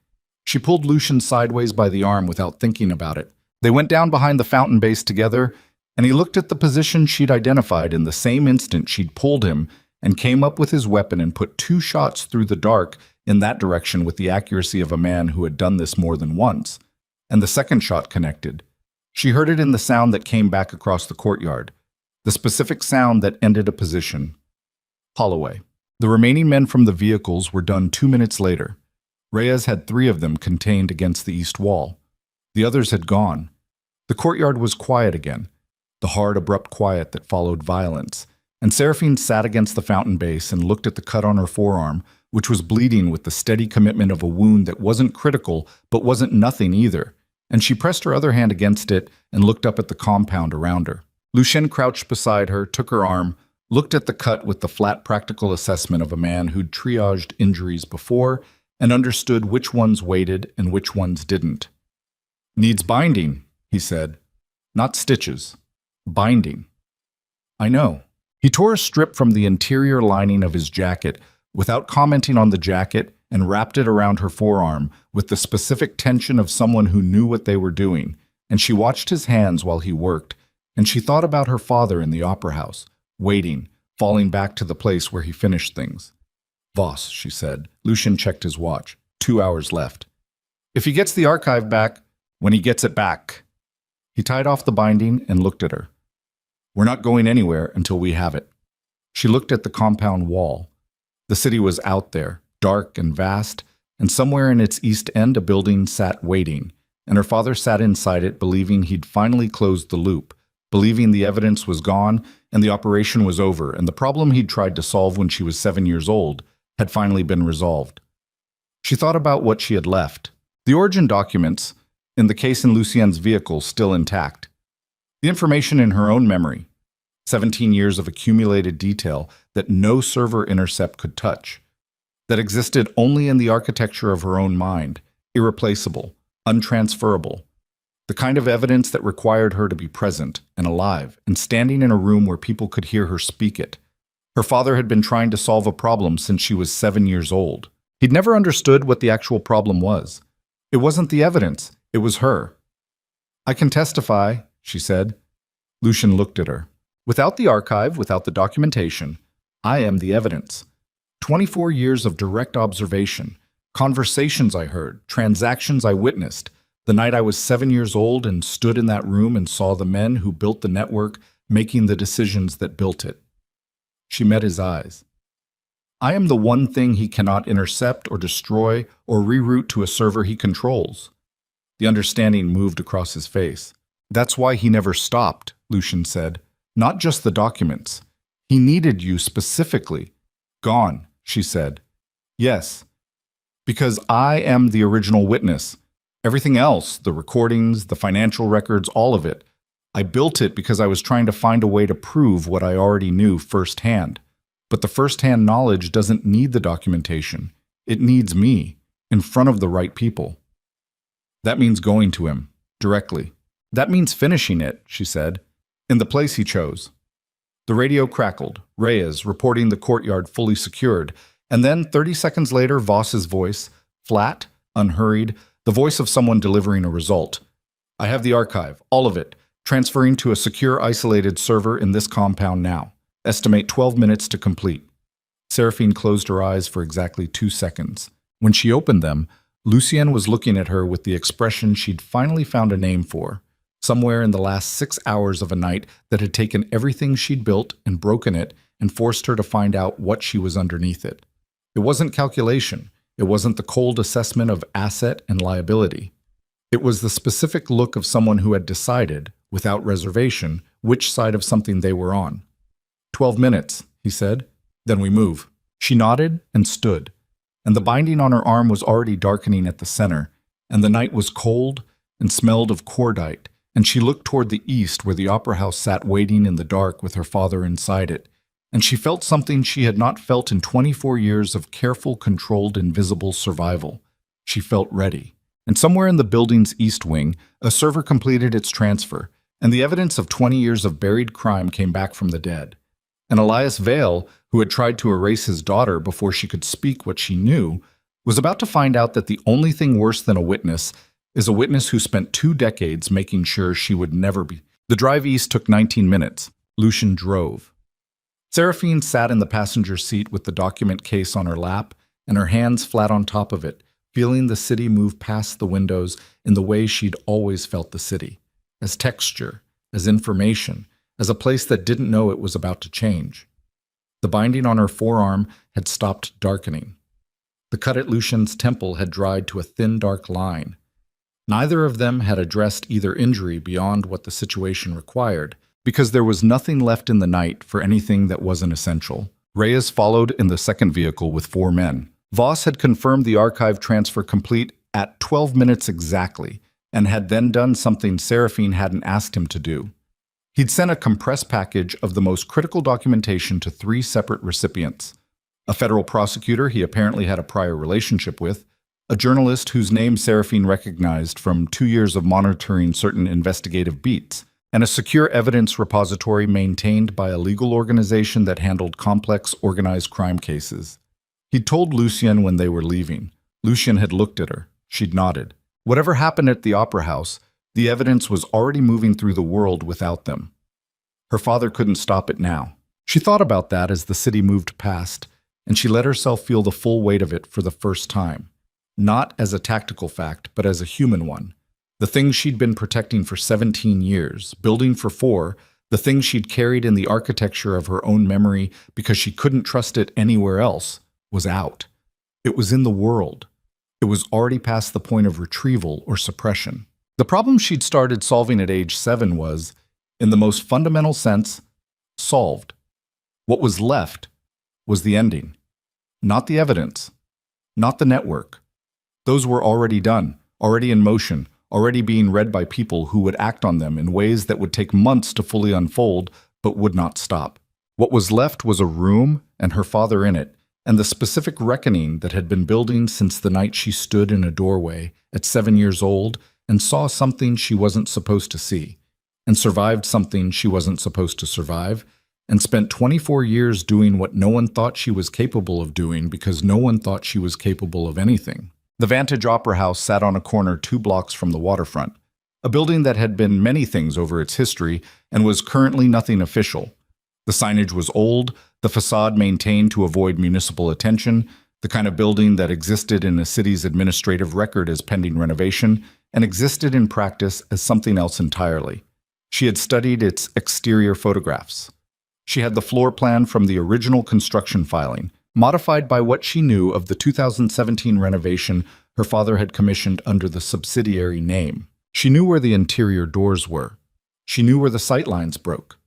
She pulled Lucien sideways by the arm without thinking about it. They went down behind the fountain base together, and he looked at the position she'd identified in the same instant she'd pulled him and came up with his weapon and put 2 shots through the dark in that direction with the accuracy of a man who had done this more than once. And the second shot connected. She heard it in the sound that came back across the courtyard, the specific sound that ended a position. Holloway. The remaining men from the vehicles were done 2 minutes later. Reyes had 3 of them contained against the east wall. The others had gone. The courtyard was quiet again, the hard, abrupt quiet that followed violence, and Seraphine sat against the fountain base and looked at the cut on her forearm, which was bleeding with the steady commitment of a wound that wasn't critical but wasn't nothing either, and she pressed her other hand against it and looked up at the compound around her. Lucien crouched beside her, took her arm, looked at the cut with the flat practical assessment of a man who'd triaged injuries before and understood which ones waited and which ones didn't. Needs binding, he said. Not stitches. Binding. I know. He tore a strip from the interior lining of his jacket without commenting on the jacket and wrapped it around her forearm with the specific tension of someone who knew what they were doing, and she watched his hands while he worked, and she thought about her father in the opera house, waiting, falling back to the place where he finished things. Voss, she said. Lucien checked his watch. 2 hours left. If he gets the archive back, when he gets it back. He tied off the binding and looked at her. We're not going anywhere until we have it. She looked at the compound wall. The city was out there, dark and vast, and somewhere in its east end a building sat waiting, and her father sat inside it believing he'd finally closed the loop, believing the evidence was gone and the operation was over, and the problem he'd tried to solve when she was 7 years old had finally been resolved. She thought about what she had left. The origin documents, in the case in Lucien's vehicle, still intact. The information in her own memory, 17 years of accumulated detail that no server intercept could touch, that existed only in the architecture of her own mind, irreplaceable, untransferable, the kind of evidence that required her to be present and alive and standing in a room where people could hear her speak it. Her father had been trying to solve a problem since she was 7 years old. He'd never understood what the actual problem was. It wasn't the evidence, it was her. I can testify, she said. Lucian looked at her. Without the archive, without the documentation, I am the evidence. 24 years of direct observation, conversations I heard, transactions I witnessed. The night I was 7 years old and stood in that room and saw the men who built the network making the decisions that built it. She met his eyes. I am the one thing he cannot intercept or destroy or reroute to a server he controls. The understanding moved across his face. That's why he never stopped, Lucian said. Not just the documents. He needed you specifically. Gone, she said. Yes, because I am the original witness. Everything else, the recordings, the financial records, all of it. I built it because I was trying to find a way to prove what I already knew firsthand. But the firsthand knowledge doesn't need the documentation. It needs me, in front of the right people. That means going to him, directly. That means finishing it, she said, in the place he chose. The radio crackled, Reyes reporting the courtyard fully secured, and then 30 seconds later, Voss's voice, flat, unhurried, the voice of someone delivering a result. I have the archive, all of it, transferring to a secure isolated server in this compound now. Estimate 12 minutes to complete. Seraphine closed her eyes for exactly 2 seconds. When she opened them, Lucien was looking at her with the expression she'd finally found a name for, somewhere in the last 6 hours of a night that had taken everything she'd built and broken it and forced her to find out what she was underneath it. It wasn't calculation. It wasn't the cold assessment of asset and liability. It was the specific look of someone who had decided, without reservation, which side of something they were on. 12 minutes, he said. Then we move. She nodded and stood, and the binding on her arm was already darkening at the center, and the night was cold and smelled of cordite, and she looked toward the east where the opera house sat waiting in the dark with her father inside it, and she felt something she had not felt in 24 years of careful, controlled, invisible survival. She felt ready. And somewhere in the building's east wing, a server completed its transfer, and the evidence of 20 years of buried crime came back from the dead. And Elias Vale, who had tried to erase his daughter before she could speak what she knew, was about to find out that the only thing worse than a witness is a witness who spent 2 decades making sure she would never be. The drive east took 19 minutes. Lucian drove. Seraphine sat in the passenger seat with the document case on her lap and her hands flat on top of it, feeling the city move past the windows in the way she'd always felt the city, as texture, as information, as a place that didn't know it was about to change. The binding on her forearm had stopped darkening. The cut at Lucian's temple had dried to a thin, dark line. Neither of them had addressed either injury beyond what the situation required, because there was nothing left in the night for anything that wasn't essential. Reyes followed in the second vehicle with 4 men. Voss had confirmed the archive transfer complete at 12 minutes exactly, and had then done something Seraphine hadn't asked him to do. He'd sent a compressed package of the most critical documentation to 3 separate recipients: a federal prosecutor he apparently had a prior relationship with, a journalist whose name Seraphine recognized from 2 years of monitoring certain investigative beats, and a secure evidence repository maintained by a legal organization that handled complex organized crime cases. He'd told Lucien when they were leaving. Lucien had looked at her. She'd nodded. Whatever happened at the opera house, the evidence was already moving through the world without them. Her father couldn't stop it now. She thought about that as the city moved past, and she let herself feel the full weight of it for the first time. Not as a tactical fact, but as a human one. The things she'd been protecting for 17 years, building for 4, the things she'd carried in the architecture of her own memory because she couldn't trust it anywhere else, was out. It was in the world. It was already past the point of retrieval or suppression. The problem she'd started solving at age 7 was, in the most fundamental sense, solved. What was left was the ending. Not the evidence. Not the network. Those were already done, already in motion, already being read by people who would act on them in ways that would take months to fully unfold, but would not stop. What was left was a room and her father in it, and the specific reckoning that had been building since the night she stood in a doorway at 7 years old and saw something she wasn't supposed to see, and survived something she wasn't supposed to survive, and spent 24 years doing what no one thought she was capable of doing because no one thought she was capable of anything. The Vantage Opera House sat on a corner 2 blocks from the waterfront, a building that had been many things over its history and was currently nothing official. The signage was old, the facade maintained to avoid municipal attention, the kind of building that existed in a city's administrative record as pending renovation and existed in practice as something else entirely. She had studied its exterior photographs. She had the floor plan from the original construction filing, modified by what she knew of the 2017 renovation her father had commissioned under the subsidiary name. She knew where the interior doors were. She knew where the sightlines broke.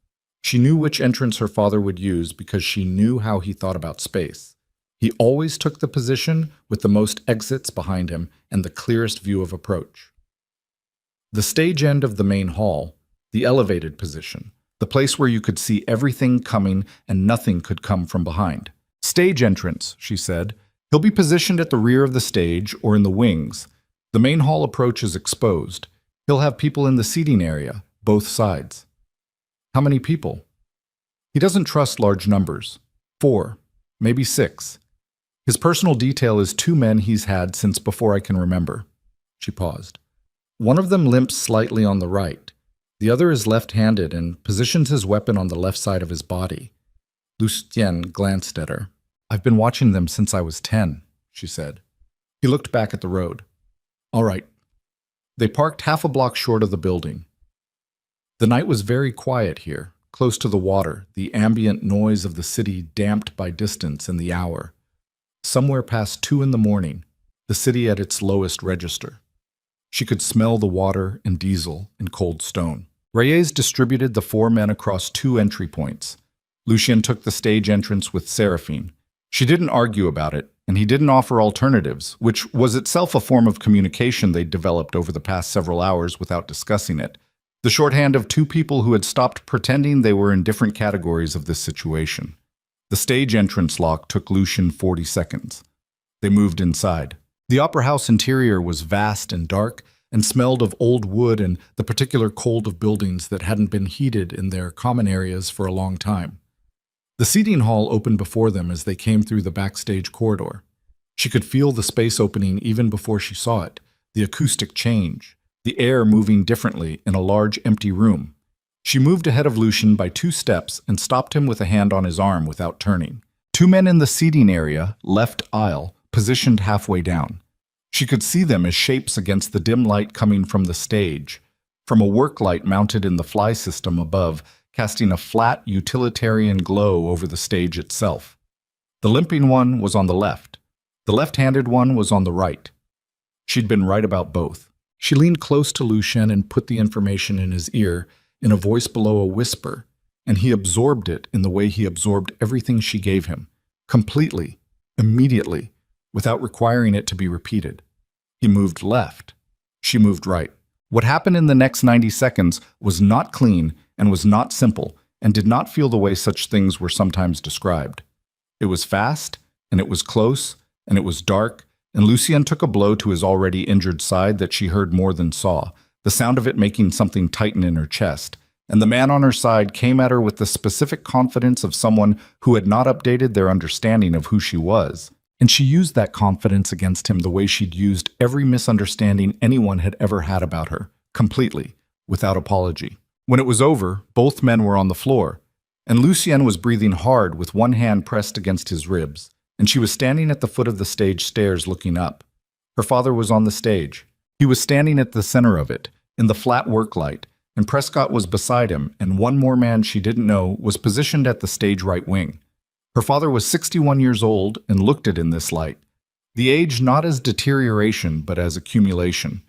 She knew which entrance her father would use because she knew how he thought about space. He always took the position with the most exits behind him and the clearest view of approach. The stage end of the main hall, the elevated position, the place where you could see everything coming and nothing could come from behind. Stage entrance, she said. He'll be positioned at the rear of the stage or in the wings. The main hall approach is exposed. He'll have people in the seating area, both sides. How many people? He doesn't trust large numbers. 4, maybe 6. His personal detail is 2 men he's had since before I can remember. She paused. One of them limps slightly on the right. The other is left-handed and positions his weapon on the left side of his body. Lucien glanced at her. I've been watching them since I was 10, she said. He looked back at the road. All right. They parked half a block short of the building. The night was very quiet here, close to the water, the ambient noise of the city damped by distance and the hour. Somewhere past 2 in the morning, the city at its lowest register. She could smell the water and diesel and cold stone. Reyes distributed the 4 men across 2 entry points. Lucien took the stage entrance with Seraphine. She didn't argue about it, and he didn't offer alternatives, which was itself a form of communication they'd developed over the past several hours without discussing it. The shorthand of 2 people who had stopped pretending they were in different categories of this situation. The stage entrance lock took Lucien 40 seconds. They moved inside. The opera house interior was vast and dark and smelled of old wood and the particular cold of buildings that hadn't been heated in their common areas for a long time. The seating hall opened before them as they came through the backstage corridor. She could feel the space opening even before she saw it, the acoustic change, the air moving differently in a large empty room. She moved ahead of Lucien by 2 steps and stopped him with a hand on his arm without turning. 2 men in the seating area, left aisle, positioned halfway down. She could see them as shapes against the dim light coming from the stage, from a work light mounted in the fly system above, casting a flat, utilitarian glow over the stage itself. The limping one was on the left. The left-handed one was on the right. She'd been right about both. She leaned close to Lucien and put the information in his ear, in a voice below a whisper, and he absorbed it in the way he absorbed everything she gave him, completely, immediately, without requiring it to be repeated. He moved left. She moved right. What happened in the next 90 seconds was not clean and was not simple and did not feel the way such things were sometimes described. It was fast, and it was close, and it was dark, and Lucien took a blow to his already injured side that she heard more than saw, the sound of it making something tighten in her chest, and the man on her side came at her with the specific confidence of someone who had not updated their understanding of who she was. And she used that confidence against him the way she'd used every misunderstanding anyone had ever had about her, completely, without apology. When it was over, both men were on the floor, and Lucien was breathing hard with one hand pressed against his ribs, and she was standing at the foot of the stage stairs looking up. Her father was on the stage. He was standing at the center of it, in the flat work light, and Prescott was beside him, and one more man she didn't know was positioned at the stage right wing. Her father was 61 years old and looked it in this light. The age not as deterioration, but as accumulation.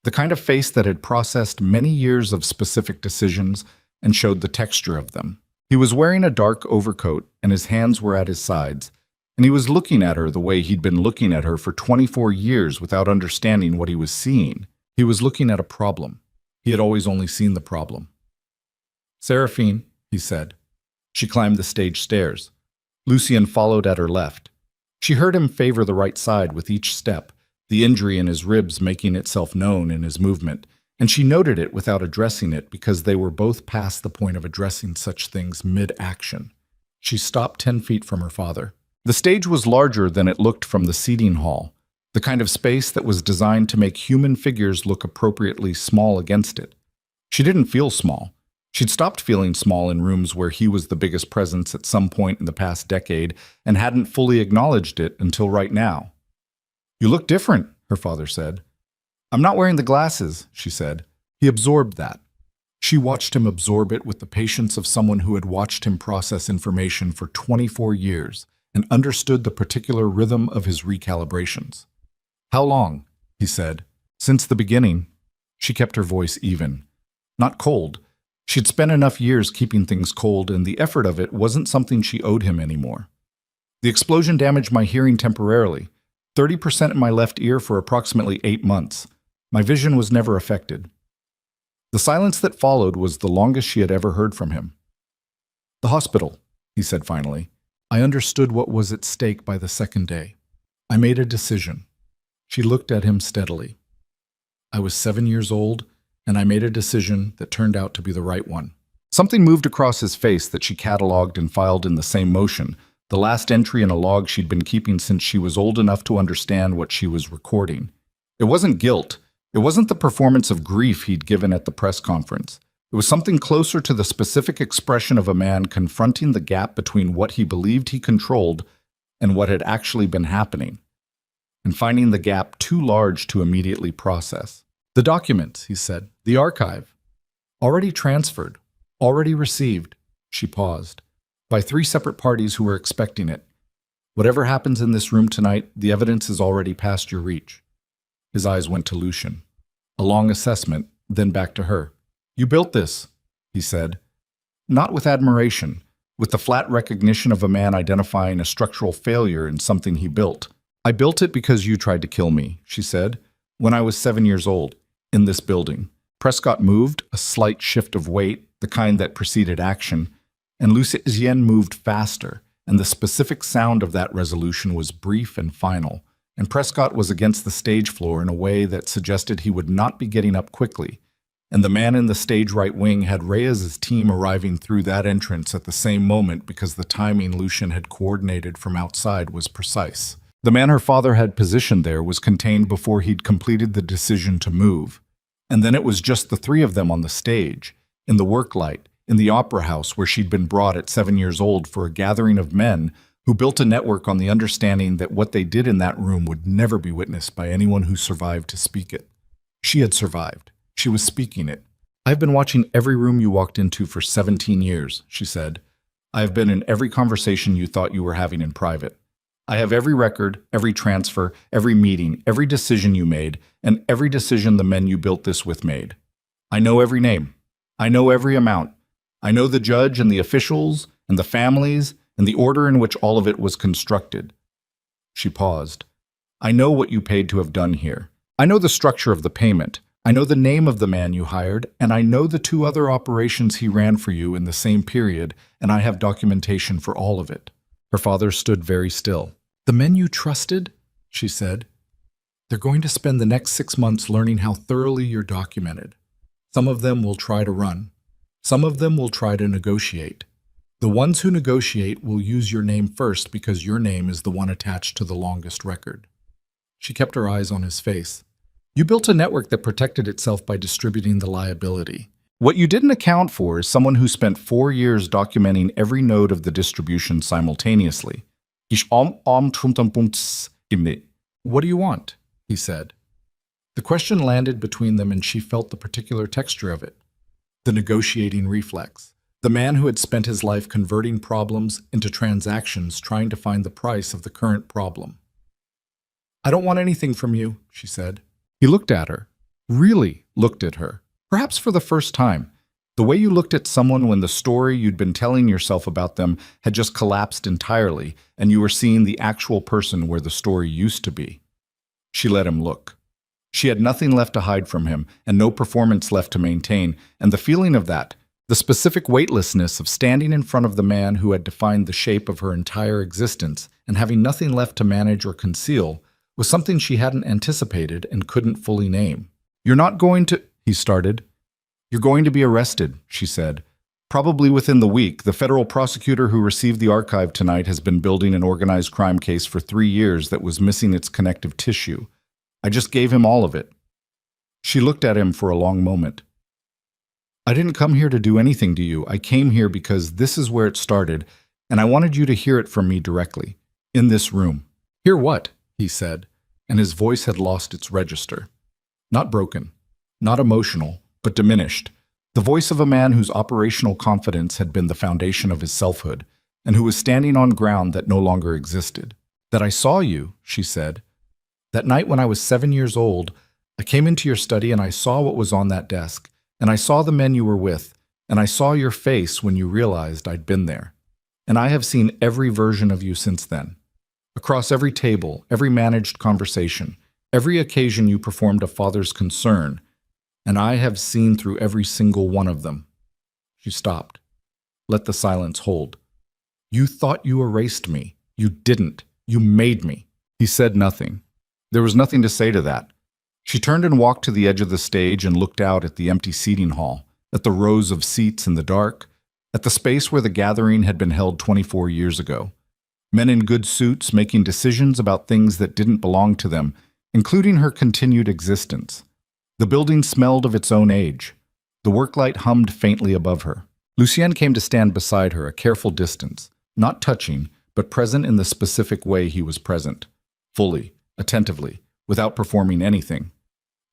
The kind of face that had processed many years of specific decisions and showed the texture of them. He was wearing a dark overcoat and his hands were at his sides, and he was looking at her the way he'd been looking at her for 24 years without understanding what he was seeing. He was looking at a problem. He had always only seen the problem. "Seraphine," he said. She climbed the stage stairs. Lucien followed at her left. She heard him favor the right side with each step, the injury in his ribs making itself known in his movement, and she noted it without addressing it because they were both past the point of addressing such things mid-action. She stopped 10 feet from her father. The stage was larger than it looked from the seating hall. the kind of space that was designed to make human figures look appropriately small against it. She didn't feel small. She'd stopped feeling small in rooms where he was the biggest presence at some point in the past decade and hadn't fully acknowledged it until right now. "You look different," her father said. "I'm not wearing the glasses," she said. He absorbed that. She watched him absorb it with the patience of someone who had watched him process information for 24 years and understood the particular rhythm of his recalibrations. "How long?" he said. "Since the beginning." She kept her voice even. Not cold. She'd spent enough years keeping things cold, and the effort of it wasn't something she owed him anymore. "The explosion damaged my hearing temporarily, 30% in my left ear for approximately 8 months. My vision was never affected." The silence that followed was the longest she had ever heard from him. "The hospital," he said finally. "I understood what was at stake by the second day. I made a decision." She looked at him steadily. "I was 7 years old, and I made a decision that turned out to be the right one." Something moved across his face that she cataloged and filed in the same motion, the last entry in a log she'd been keeping since she was old enough to understand what she was recording. It wasn't guilt. It wasn't the performance of grief he'd given at the press conference. It was something closer to the specific expression of a man confronting the gap between what he believed he controlled and what had actually been happening, and finding the gap too large to immediately process. "The document," he said. "The archive. Already transferred. Already received." She paused. "By 3 separate parties who were expecting it. Whatever happens in this room tonight, the evidence is already past your reach." His eyes went to Lucian. A long assessment, then back to her. "You built this," he said. Not with admiration, with the flat recognition of a man identifying a structural failure in something he built. "I built it because you tried to kill me," she said, "when I was 7 years old, in this building." Prescott moved, a slight shift of weight, the kind that preceded action, and Lucien moved faster, and the specific sound of that resolution was brief and final. And Prescott was against the stage floor in a way that suggested he would not be getting up quickly, and the man in the stage right wing had Reyes's team arriving through that entrance at the same moment because the timing Lucian had coordinated from outside was precise. The man her father had positioned there was contained before he'd completed the decision to move, and then it was just the 3 of them on the stage, in the work light, in the opera house where she'd been brought at 7 years old for a gathering of men who built a network on the understanding that what they did in that room would never be witnessed by anyone who survived to speak it. She had survived. She was speaking it. "I've been watching every room you walked into for 17 years, she said. "I have been in every conversation you thought you were having in private. I have every record, every transfer, every meeting, every decision you made, and every decision the men you built this with made. I know every name. I know every amount. I know the judge and the officials and the families and the order in which all of it was constructed." She paused. "I know what you paid to have done here. I know the structure of the payment. I know the name of the man you hired, and I know the 2 other operations he ran for you in the same period, and I have documentation for all of it." Her father stood very still. "The men you trusted," she said, "they're going to spend the next 6 months learning how thoroughly you're documented. Some of them will try to run. Some of them will try to negotiate. The ones who negotiate will use your name first because your name is the one attached to the longest record." She kept her eyes on his face. "You built a network that protected itself by distributing the liability. What you didn't account for is someone who spent 4 years documenting every node of the distribution simultaneously." "What do you want?" he said. The question landed between them, and she felt the particular texture of it. The negotiating reflex. The man who had spent his life converting problems into transactions trying to find the price of the current problem. "I don't want anything from you," she said. He looked at her. Really looked at her. Perhaps for the first time. The way you looked at someone when the story you'd been telling yourself about them had just collapsed entirely, and you were seeing the actual person where the story used to be. She let him look. She had nothing left to hide from him, and no performance left to maintain, and the feeling of that, the specific weightlessness of standing in front of the man who had defined the shape of her entire existence and having nothing left to manage or conceal, was something she hadn't anticipated and couldn't fully name. "You're not going to," he started. "You're going to be arrested," she said. Probably within the week, the federal prosecutor who received the archive tonight has been building an organized crime case for 3 years that was missing its connective tissue. I just gave him all of it. She looked at him for a long moment. I didn't come here to do anything to you. I came here because this is where it started, and I wanted you to hear it from me directly, in this room. Hear what? He said, and his voice had lost its register. Not broken, not emotional, but diminished. The voice of a man whose operational confidence had been the foundation of his selfhood, and who was standing on ground that no longer existed. That I saw you, she said. That night when I was 7 years old, I came into your study and I saw what was on that desk, and I saw the men you were with, and I saw your face when you realized I'd been there. And I have seen every version of you since then. Across every table, every managed conversation, every occasion you performed a father's concern, and I have seen through every single one of them. She stopped. Let the silence hold. You thought you erased me. You didn't. You made me. He said nothing. There was nothing to say to that. She turned and walked to the edge of the stage and looked out at the empty seating hall, at the rows of seats in the dark, at the space where the gathering had been held 24 years ago. Men in good suits making decisions about things that didn't belong to them, including her continued existence. The building smelled of its own age. The work light hummed faintly above her. Lucien came to stand beside her, a careful distance, not touching, but present in the specific way he was present, fully, attentively, without performing anything.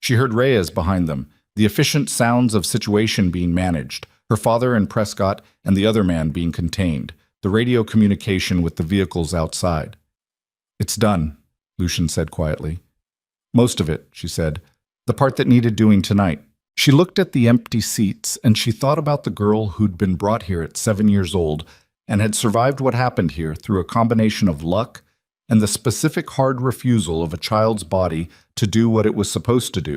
She heard Reyes behind them, the efficient sounds of situation being managed, her father and Prescott and the other man being contained, the radio communication with the vehicles outside. It's done, Lucien said quietly. Most of it, she said. The part that needed doing tonight. She looked at the empty seats, and she thought about the girl who'd been brought here at 7 years old and had survived what happened here through a combination of luck and the specific hard refusal of a child's body to do what it was supposed to do.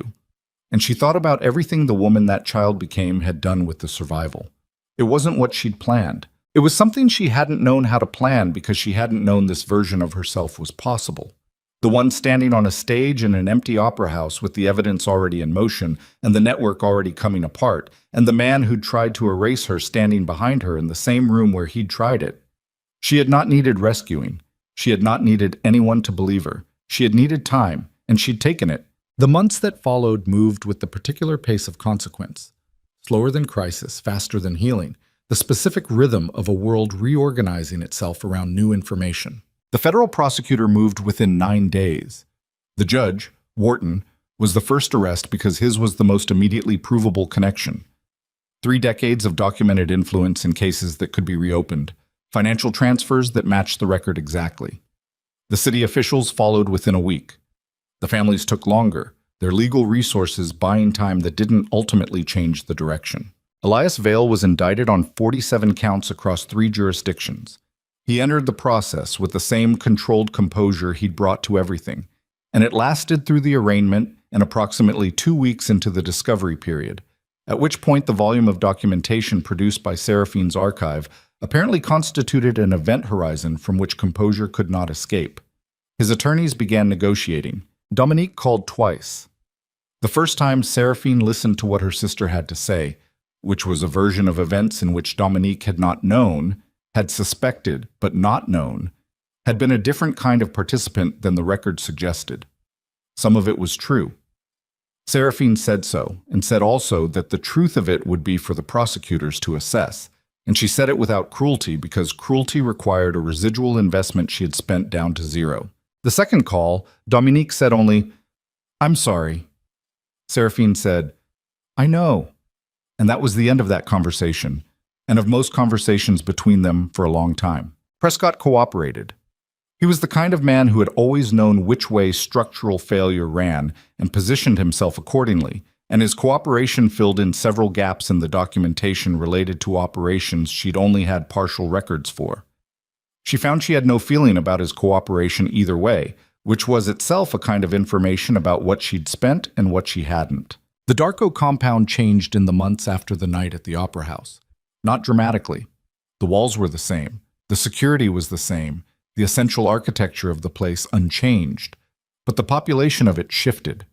And she thought about everything the woman that child became had done with the survival. It wasn't what she'd planned. It was something she hadn't known how to plan because she hadn't known this version of herself was possible. The one standing on a stage in an empty opera house with the evidence already in motion and the network already coming apart, and the man who'd tried to erase her standing behind her in the same room where he'd tried it. She had not needed rescuing. She had not needed anyone to believe her. She had needed time, and she'd taken it. The months that followed moved with the particular pace of consequence. Slower than crisis, faster than healing, the specific rhythm of a world reorganizing itself around new information. The federal prosecutor moved within 9 days. The judge, Wharton, was the first arrest because his was the most immediately provable connection. 3 decades of documented influence in cases that could be reopened, financial transfers that matched the record exactly. The city officials followed within a week. The families took longer, their legal resources buying time that didn't ultimately change the direction. Elias Vale was indicted on 47 counts across 3 jurisdictions. He entered the process with the same controlled composure he'd brought to everything, and it lasted through the arraignment and approximately 2 weeks into the discovery period, at which point the volume of documentation produced by Seraphine's archive apparently constituted an event horizon from which composure could not escape. His attorneys began negotiating. Dominique called twice. The first time, Seraphine listened to what her sister had to say, which was a version of events in which Dominique had not known, had suspected but not known, had been a different kind of participant than the record suggested. Some of it was true. Seraphine said so, and said also that the truth of it would be for the prosecutors to assess, and she said it without cruelty because cruelty required a residual investment she had spent down to zero. The second call, Dominique said only, "I'm sorry." Seraphine said, "I know." And that was the end of that conversation, and of most conversations between them for a long time. Prescott cooperated. He was the kind of man who had always known which way structural failure ran and positioned himself accordingly, and his cooperation filled in several gaps in the documentation related to operations she'd only had partial records for. She found she had no feeling about his cooperation either way, which was itself a kind of information about what she'd spent and what she hadn't. The Darko compound changed in the months after the night at the Opera House. Not dramatically. The walls were the same. The security was the same. The essential architecture of the place unchanged. But the population of it shifted.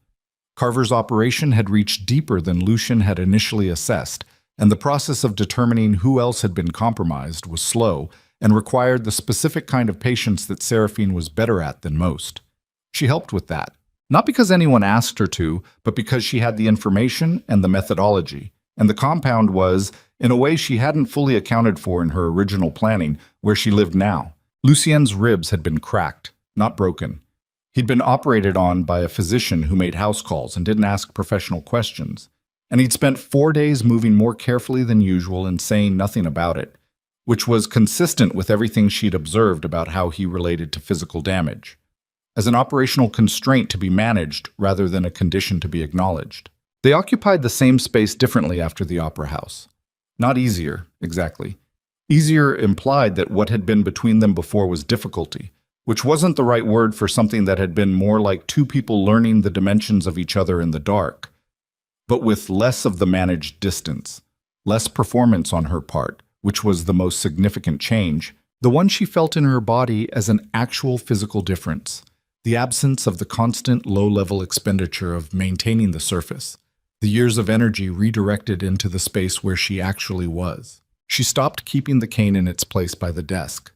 Carver's operation had reached deeper than Lucien had initially assessed, and the process of determining who else had been compromised was slow and required the specific kind of patience that Seraphine was better at than most. She helped with that, not because anyone asked her to, but because she had the information and the methodology, and the compound was, in a way she hadn't fully accounted for in her original planning, where she lived now. Lucien's ribs had been cracked, not broken. He'd been operated on by a physician who made house calls and didn't ask professional questions. And he'd spent 4 days moving more carefully than usual and saying nothing about it, which was consistent with everything she'd observed about how he related to physical damage, as an operational constraint to be managed rather than a condition to be acknowledged. They occupied the same space differently after the opera house. Not easier, exactly. Easier implied that what had been between them before was difficulty, which wasn't the right word for something that had been more like two people learning the dimensions of each other in the dark, but with less of the managed distance, less performance on her part, which was the most significant change, the one she felt in her body as an actual physical difference, the absence of the constant low-level expenditure of maintaining the surface, the years of energy redirected into the space where she actually was. She stopped keeping the cane in its place by the desk.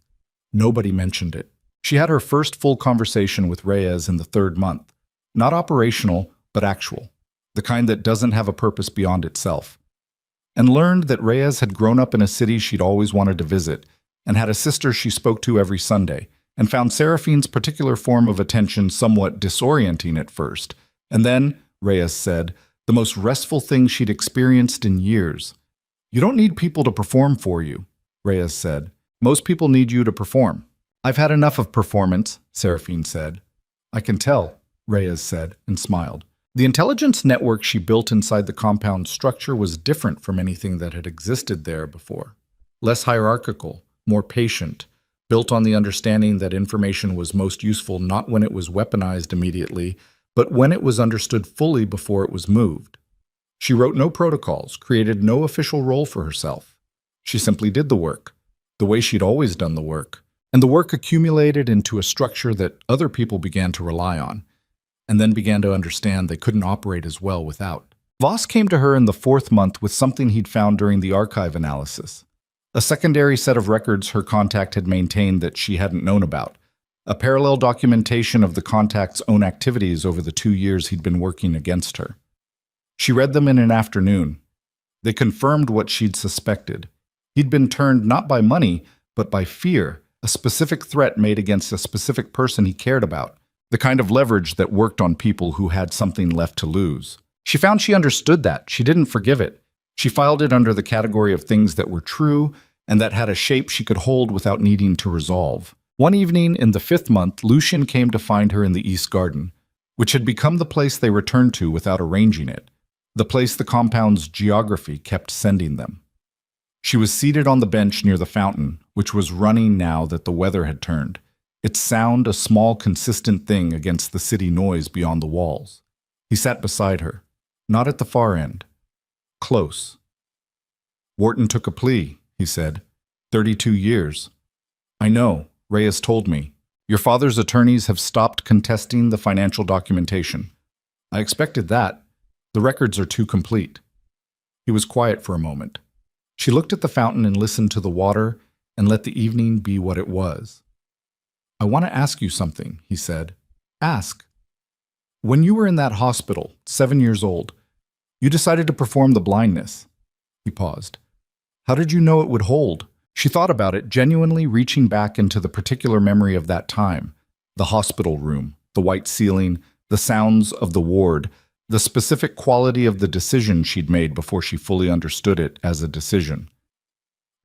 Nobody mentioned it. She had her first full conversation with Reyes in the 3rd month. Not operational, but actual. The kind that doesn't have a purpose beyond itself. And learned that Reyes had grown up in a city she'd always wanted to visit, and had a sister she spoke to every Sunday, and found Seraphine's particular form of attention somewhat disorienting at first. And then, Reyes said, the most restful thing she'd experienced in years. You don't need people to perform for you, Reyes said. Most people need you to perform. I've had enough of performance, Seraphine said. I can tell, Reyes said, and smiled. The intelligence network she built inside the compound structure was different from anything that had existed there before. Less hierarchical, more patient, built on the understanding that information was most useful not when it was weaponized immediately, but when it was understood fully before it was moved. She wrote no protocols, created no official role for herself. She simply did the work, the way she'd always done the work, and the work accumulated into a structure that other people began to rely on, and then began to understand they couldn't operate as well without. Voss came to her in the 4th month with something he'd found during the archive analysis. A secondary set of records her contact had maintained that she hadn't known about. A parallel documentation of the contact's own activities over the 2 years he'd been working against her. She read them in an afternoon. They confirmed what she'd suspected. He'd been turned not by money, but by fear, a specific threat made against a specific person he cared about, the kind of leverage that worked on people who had something left to lose. She found she understood that. She didn't forgive it. She filed it under the category of things that were true and that had a shape she could hold without needing to resolve. One evening in the 5th month, Lucien came to find her in the East Garden, which had become the place they returned to without arranging it, the place the compound's geography kept sending them. She was seated on the bench near the fountain, which was running now that the weather had turned, its sound a small, consistent thing against the city noise beyond the walls. He sat beside her, not at the far end, close. Wharton took a plea, he said. 32 years. I know, Reyes told me. Your father's attorneys have stopped contesting the financial documentation. I expected that. The records are too complete. He was quiet for a moment. She looked at the fountain and listened to the water and let the evening be what it was. I want to ask you something, he said. Ask. When you were in that hospital, 7 years old, you decided to perform the blindness. He paused. How did you know it would hold? She thought about it, genuinely reaching back into the particular memory of that time. The hospital room, the white ceiling, the sounds of the ward, the specific quality of the decision she'd made before she fully understood it as a decision.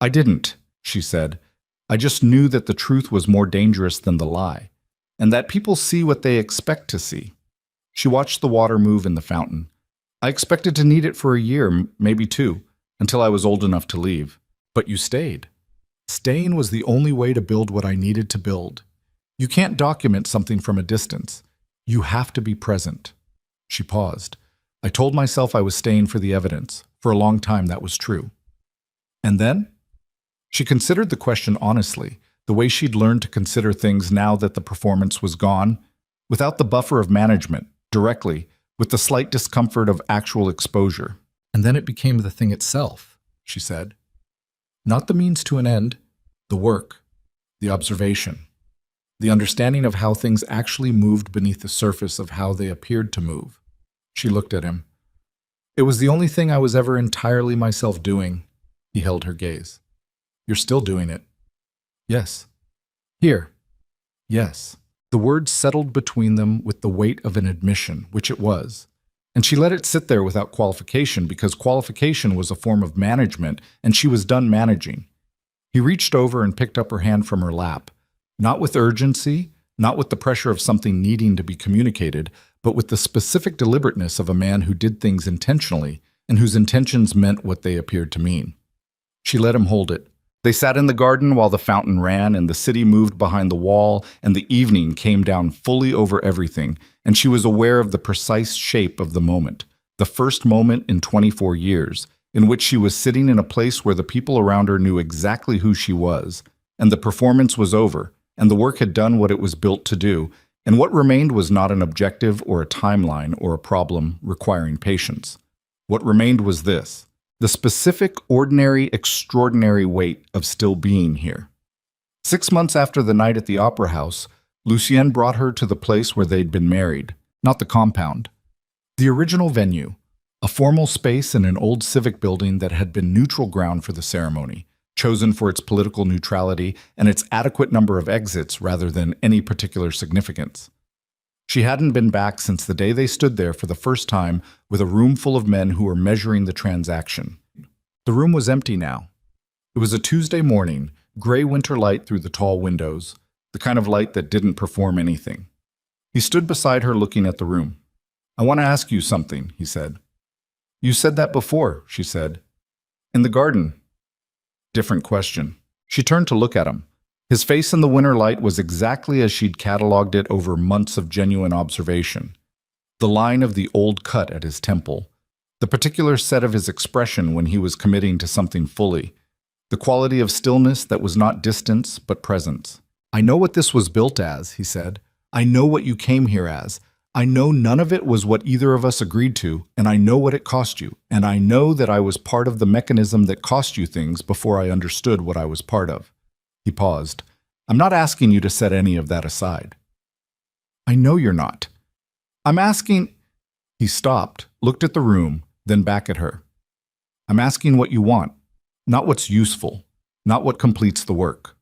I didn't, she said. I just knew that the truth was more dangerous than the lie, and that people see what they expect to see. She watched the water move in the fountain. I expected to need it for a year, maybe 2, until I was old enough to leave. But you stayed. Staying was the only way to build what I needed to build. You can't document something from a distance. You have to be present. She paused. I told myself I was staying for the evidence. For a long time, that was true. And then? She considered the question honestly, the way she'd learned to consider things now that the performance was gone, without the buffer of management, directly, with the slight discomfort of actual exposure. And then it became the thing itself. she said. Not the means to an end, the work, the observation, the understanding of how things actually moved beneath the surface of how they appeared to move. She looked at him. It was the only thing I was ever entirely myself doing. He held her gaze. You're still doing it. Yes. Here. Yes. The words settled between them with the weight of an admission, which it was. And she let it sit there without qualification because qualification was a form of management and she was done managing. He reached over and picked up her hand from her lap, not with urgency, not with the pressure of something needing to be communicated, but with the specific deliberateness of a man who did things intentionally and whose intentions meant what they appeared to mean. She let him hold it. They sat in the garden while the fountain ran and the city moved behind the wall and the evening came down fully over everything, and she was aware of the precise shape of the moment, the first moment in 24 years, in which she was sitting in a place where the people around her knew exactly who she was, and the performance was over, and the work had done what it was built to do, and what remained was not an objective or a timeline or a problem requiring patience. What remained was this: the specific, ordinary, extraordinary weight of still being here. 6 months after the night at the Opera House, Lucienne brought her to the place where they'd been married, not the compound. The original venue, a formal space in an old civic building that had been neutral ground for the ceremony, chosen for its political neutrality and its adequate number of exits rather than any particular significance. She hadn't been back since the day they stood there for the first time with a room full of men who were measuring the transaction. The room was empty now. It was a Tuesday morning, gray winter light through the tall windows, the kind of light that didn't perform anything. He stood beside her looking at the room. "I want to ask you something," he said. "You said that before," she said. "In the garden." Different question. She turned to look at him. His face in the winter light was exactly as she'd catalogued it over months of genuine observation. The line of the old cut at his temple, the particular set of his expression when he was committing to something fully, the quality of stillness that was not distance but presence. "I know what this was built as," he said. "I know what you came here as. I know none of it was what either of us agreed to, and I know what it cost you, and I know that I was part of the mechanism that cost you things before I understood what I was part of." He paused. "I'm not asking you to set any of that aside." "I know you're not. I'm asking—" He stopped, looked at the room, then back at her. "I'm asking what you want, not what's useful, not what completes the work.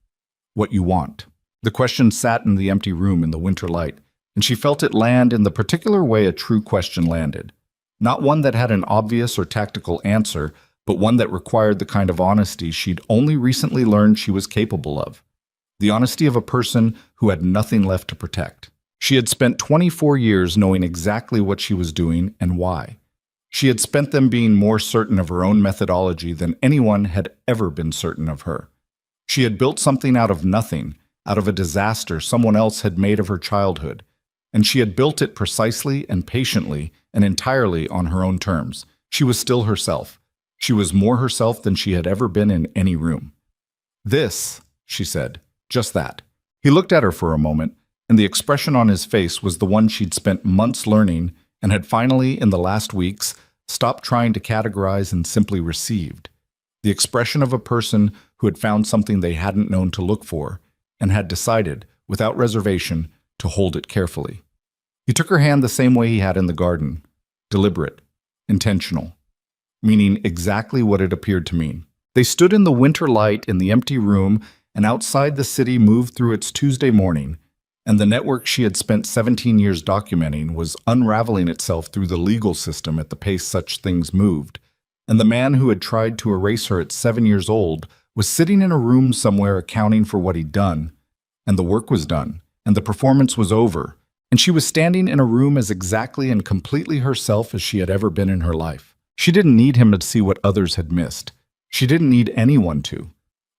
What you want." The question sat in the empty room in the winter light, and she felt it land in the particular way a true question landed. Not one that had an obvious or tactical answer, but one that required the kind of honesty she'd only recently learned she was capable of. The honesty of a person who had nothing left to protect. She had spent 24 years knowing exactly what she was doing and why. She had spent them being more certain of her own methodology than anyone had ever been certain of her. She had built something out of nothing, out of a disaster someone else had made of her childhood, and she had built it precisely and patiently and entirely on her own terms. She was still herself. She was more herself than she had ever been in any room. "This," she said, "just that." He looked at her for a moment, and the expression on his face was the one she'd spent months learning and had finally, in the last weeks, stopped trying to categorize and simply received. The expression of a person who had found something they hadn't known to look for and had decided, without reservation, to hold it carefully. He took her hand the same way he had in the garden, deliberate, intentional, meaning exactly what it appeared to mean. They stood in the winter light in the empty room, and outside the city moved through its Tuesday morning, and the network she had spent 17 years documenting was unraveling itself through the legal system at the pace such things moved, and the man who had tried to erase her at 7 years old was sitting in a room somewhere accounting for what he'd done, and the work was done, and the performance was over, and she was standing in a room as exactly and completely herself as she had ever been in her life. She didn't need him to see what others had missed. She didn't need anyone to.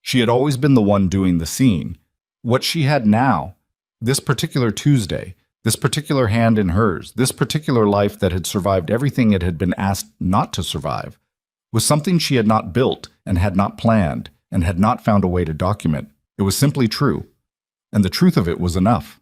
She had always been the one doing the seeing. What she had now, this particular Tuesday, this particular hand in hers, this particular life that had survived everything it had been asked not to survive, was something she had not built and had not planned and had not found a way to document. It was simply true, and the truth of it was enough.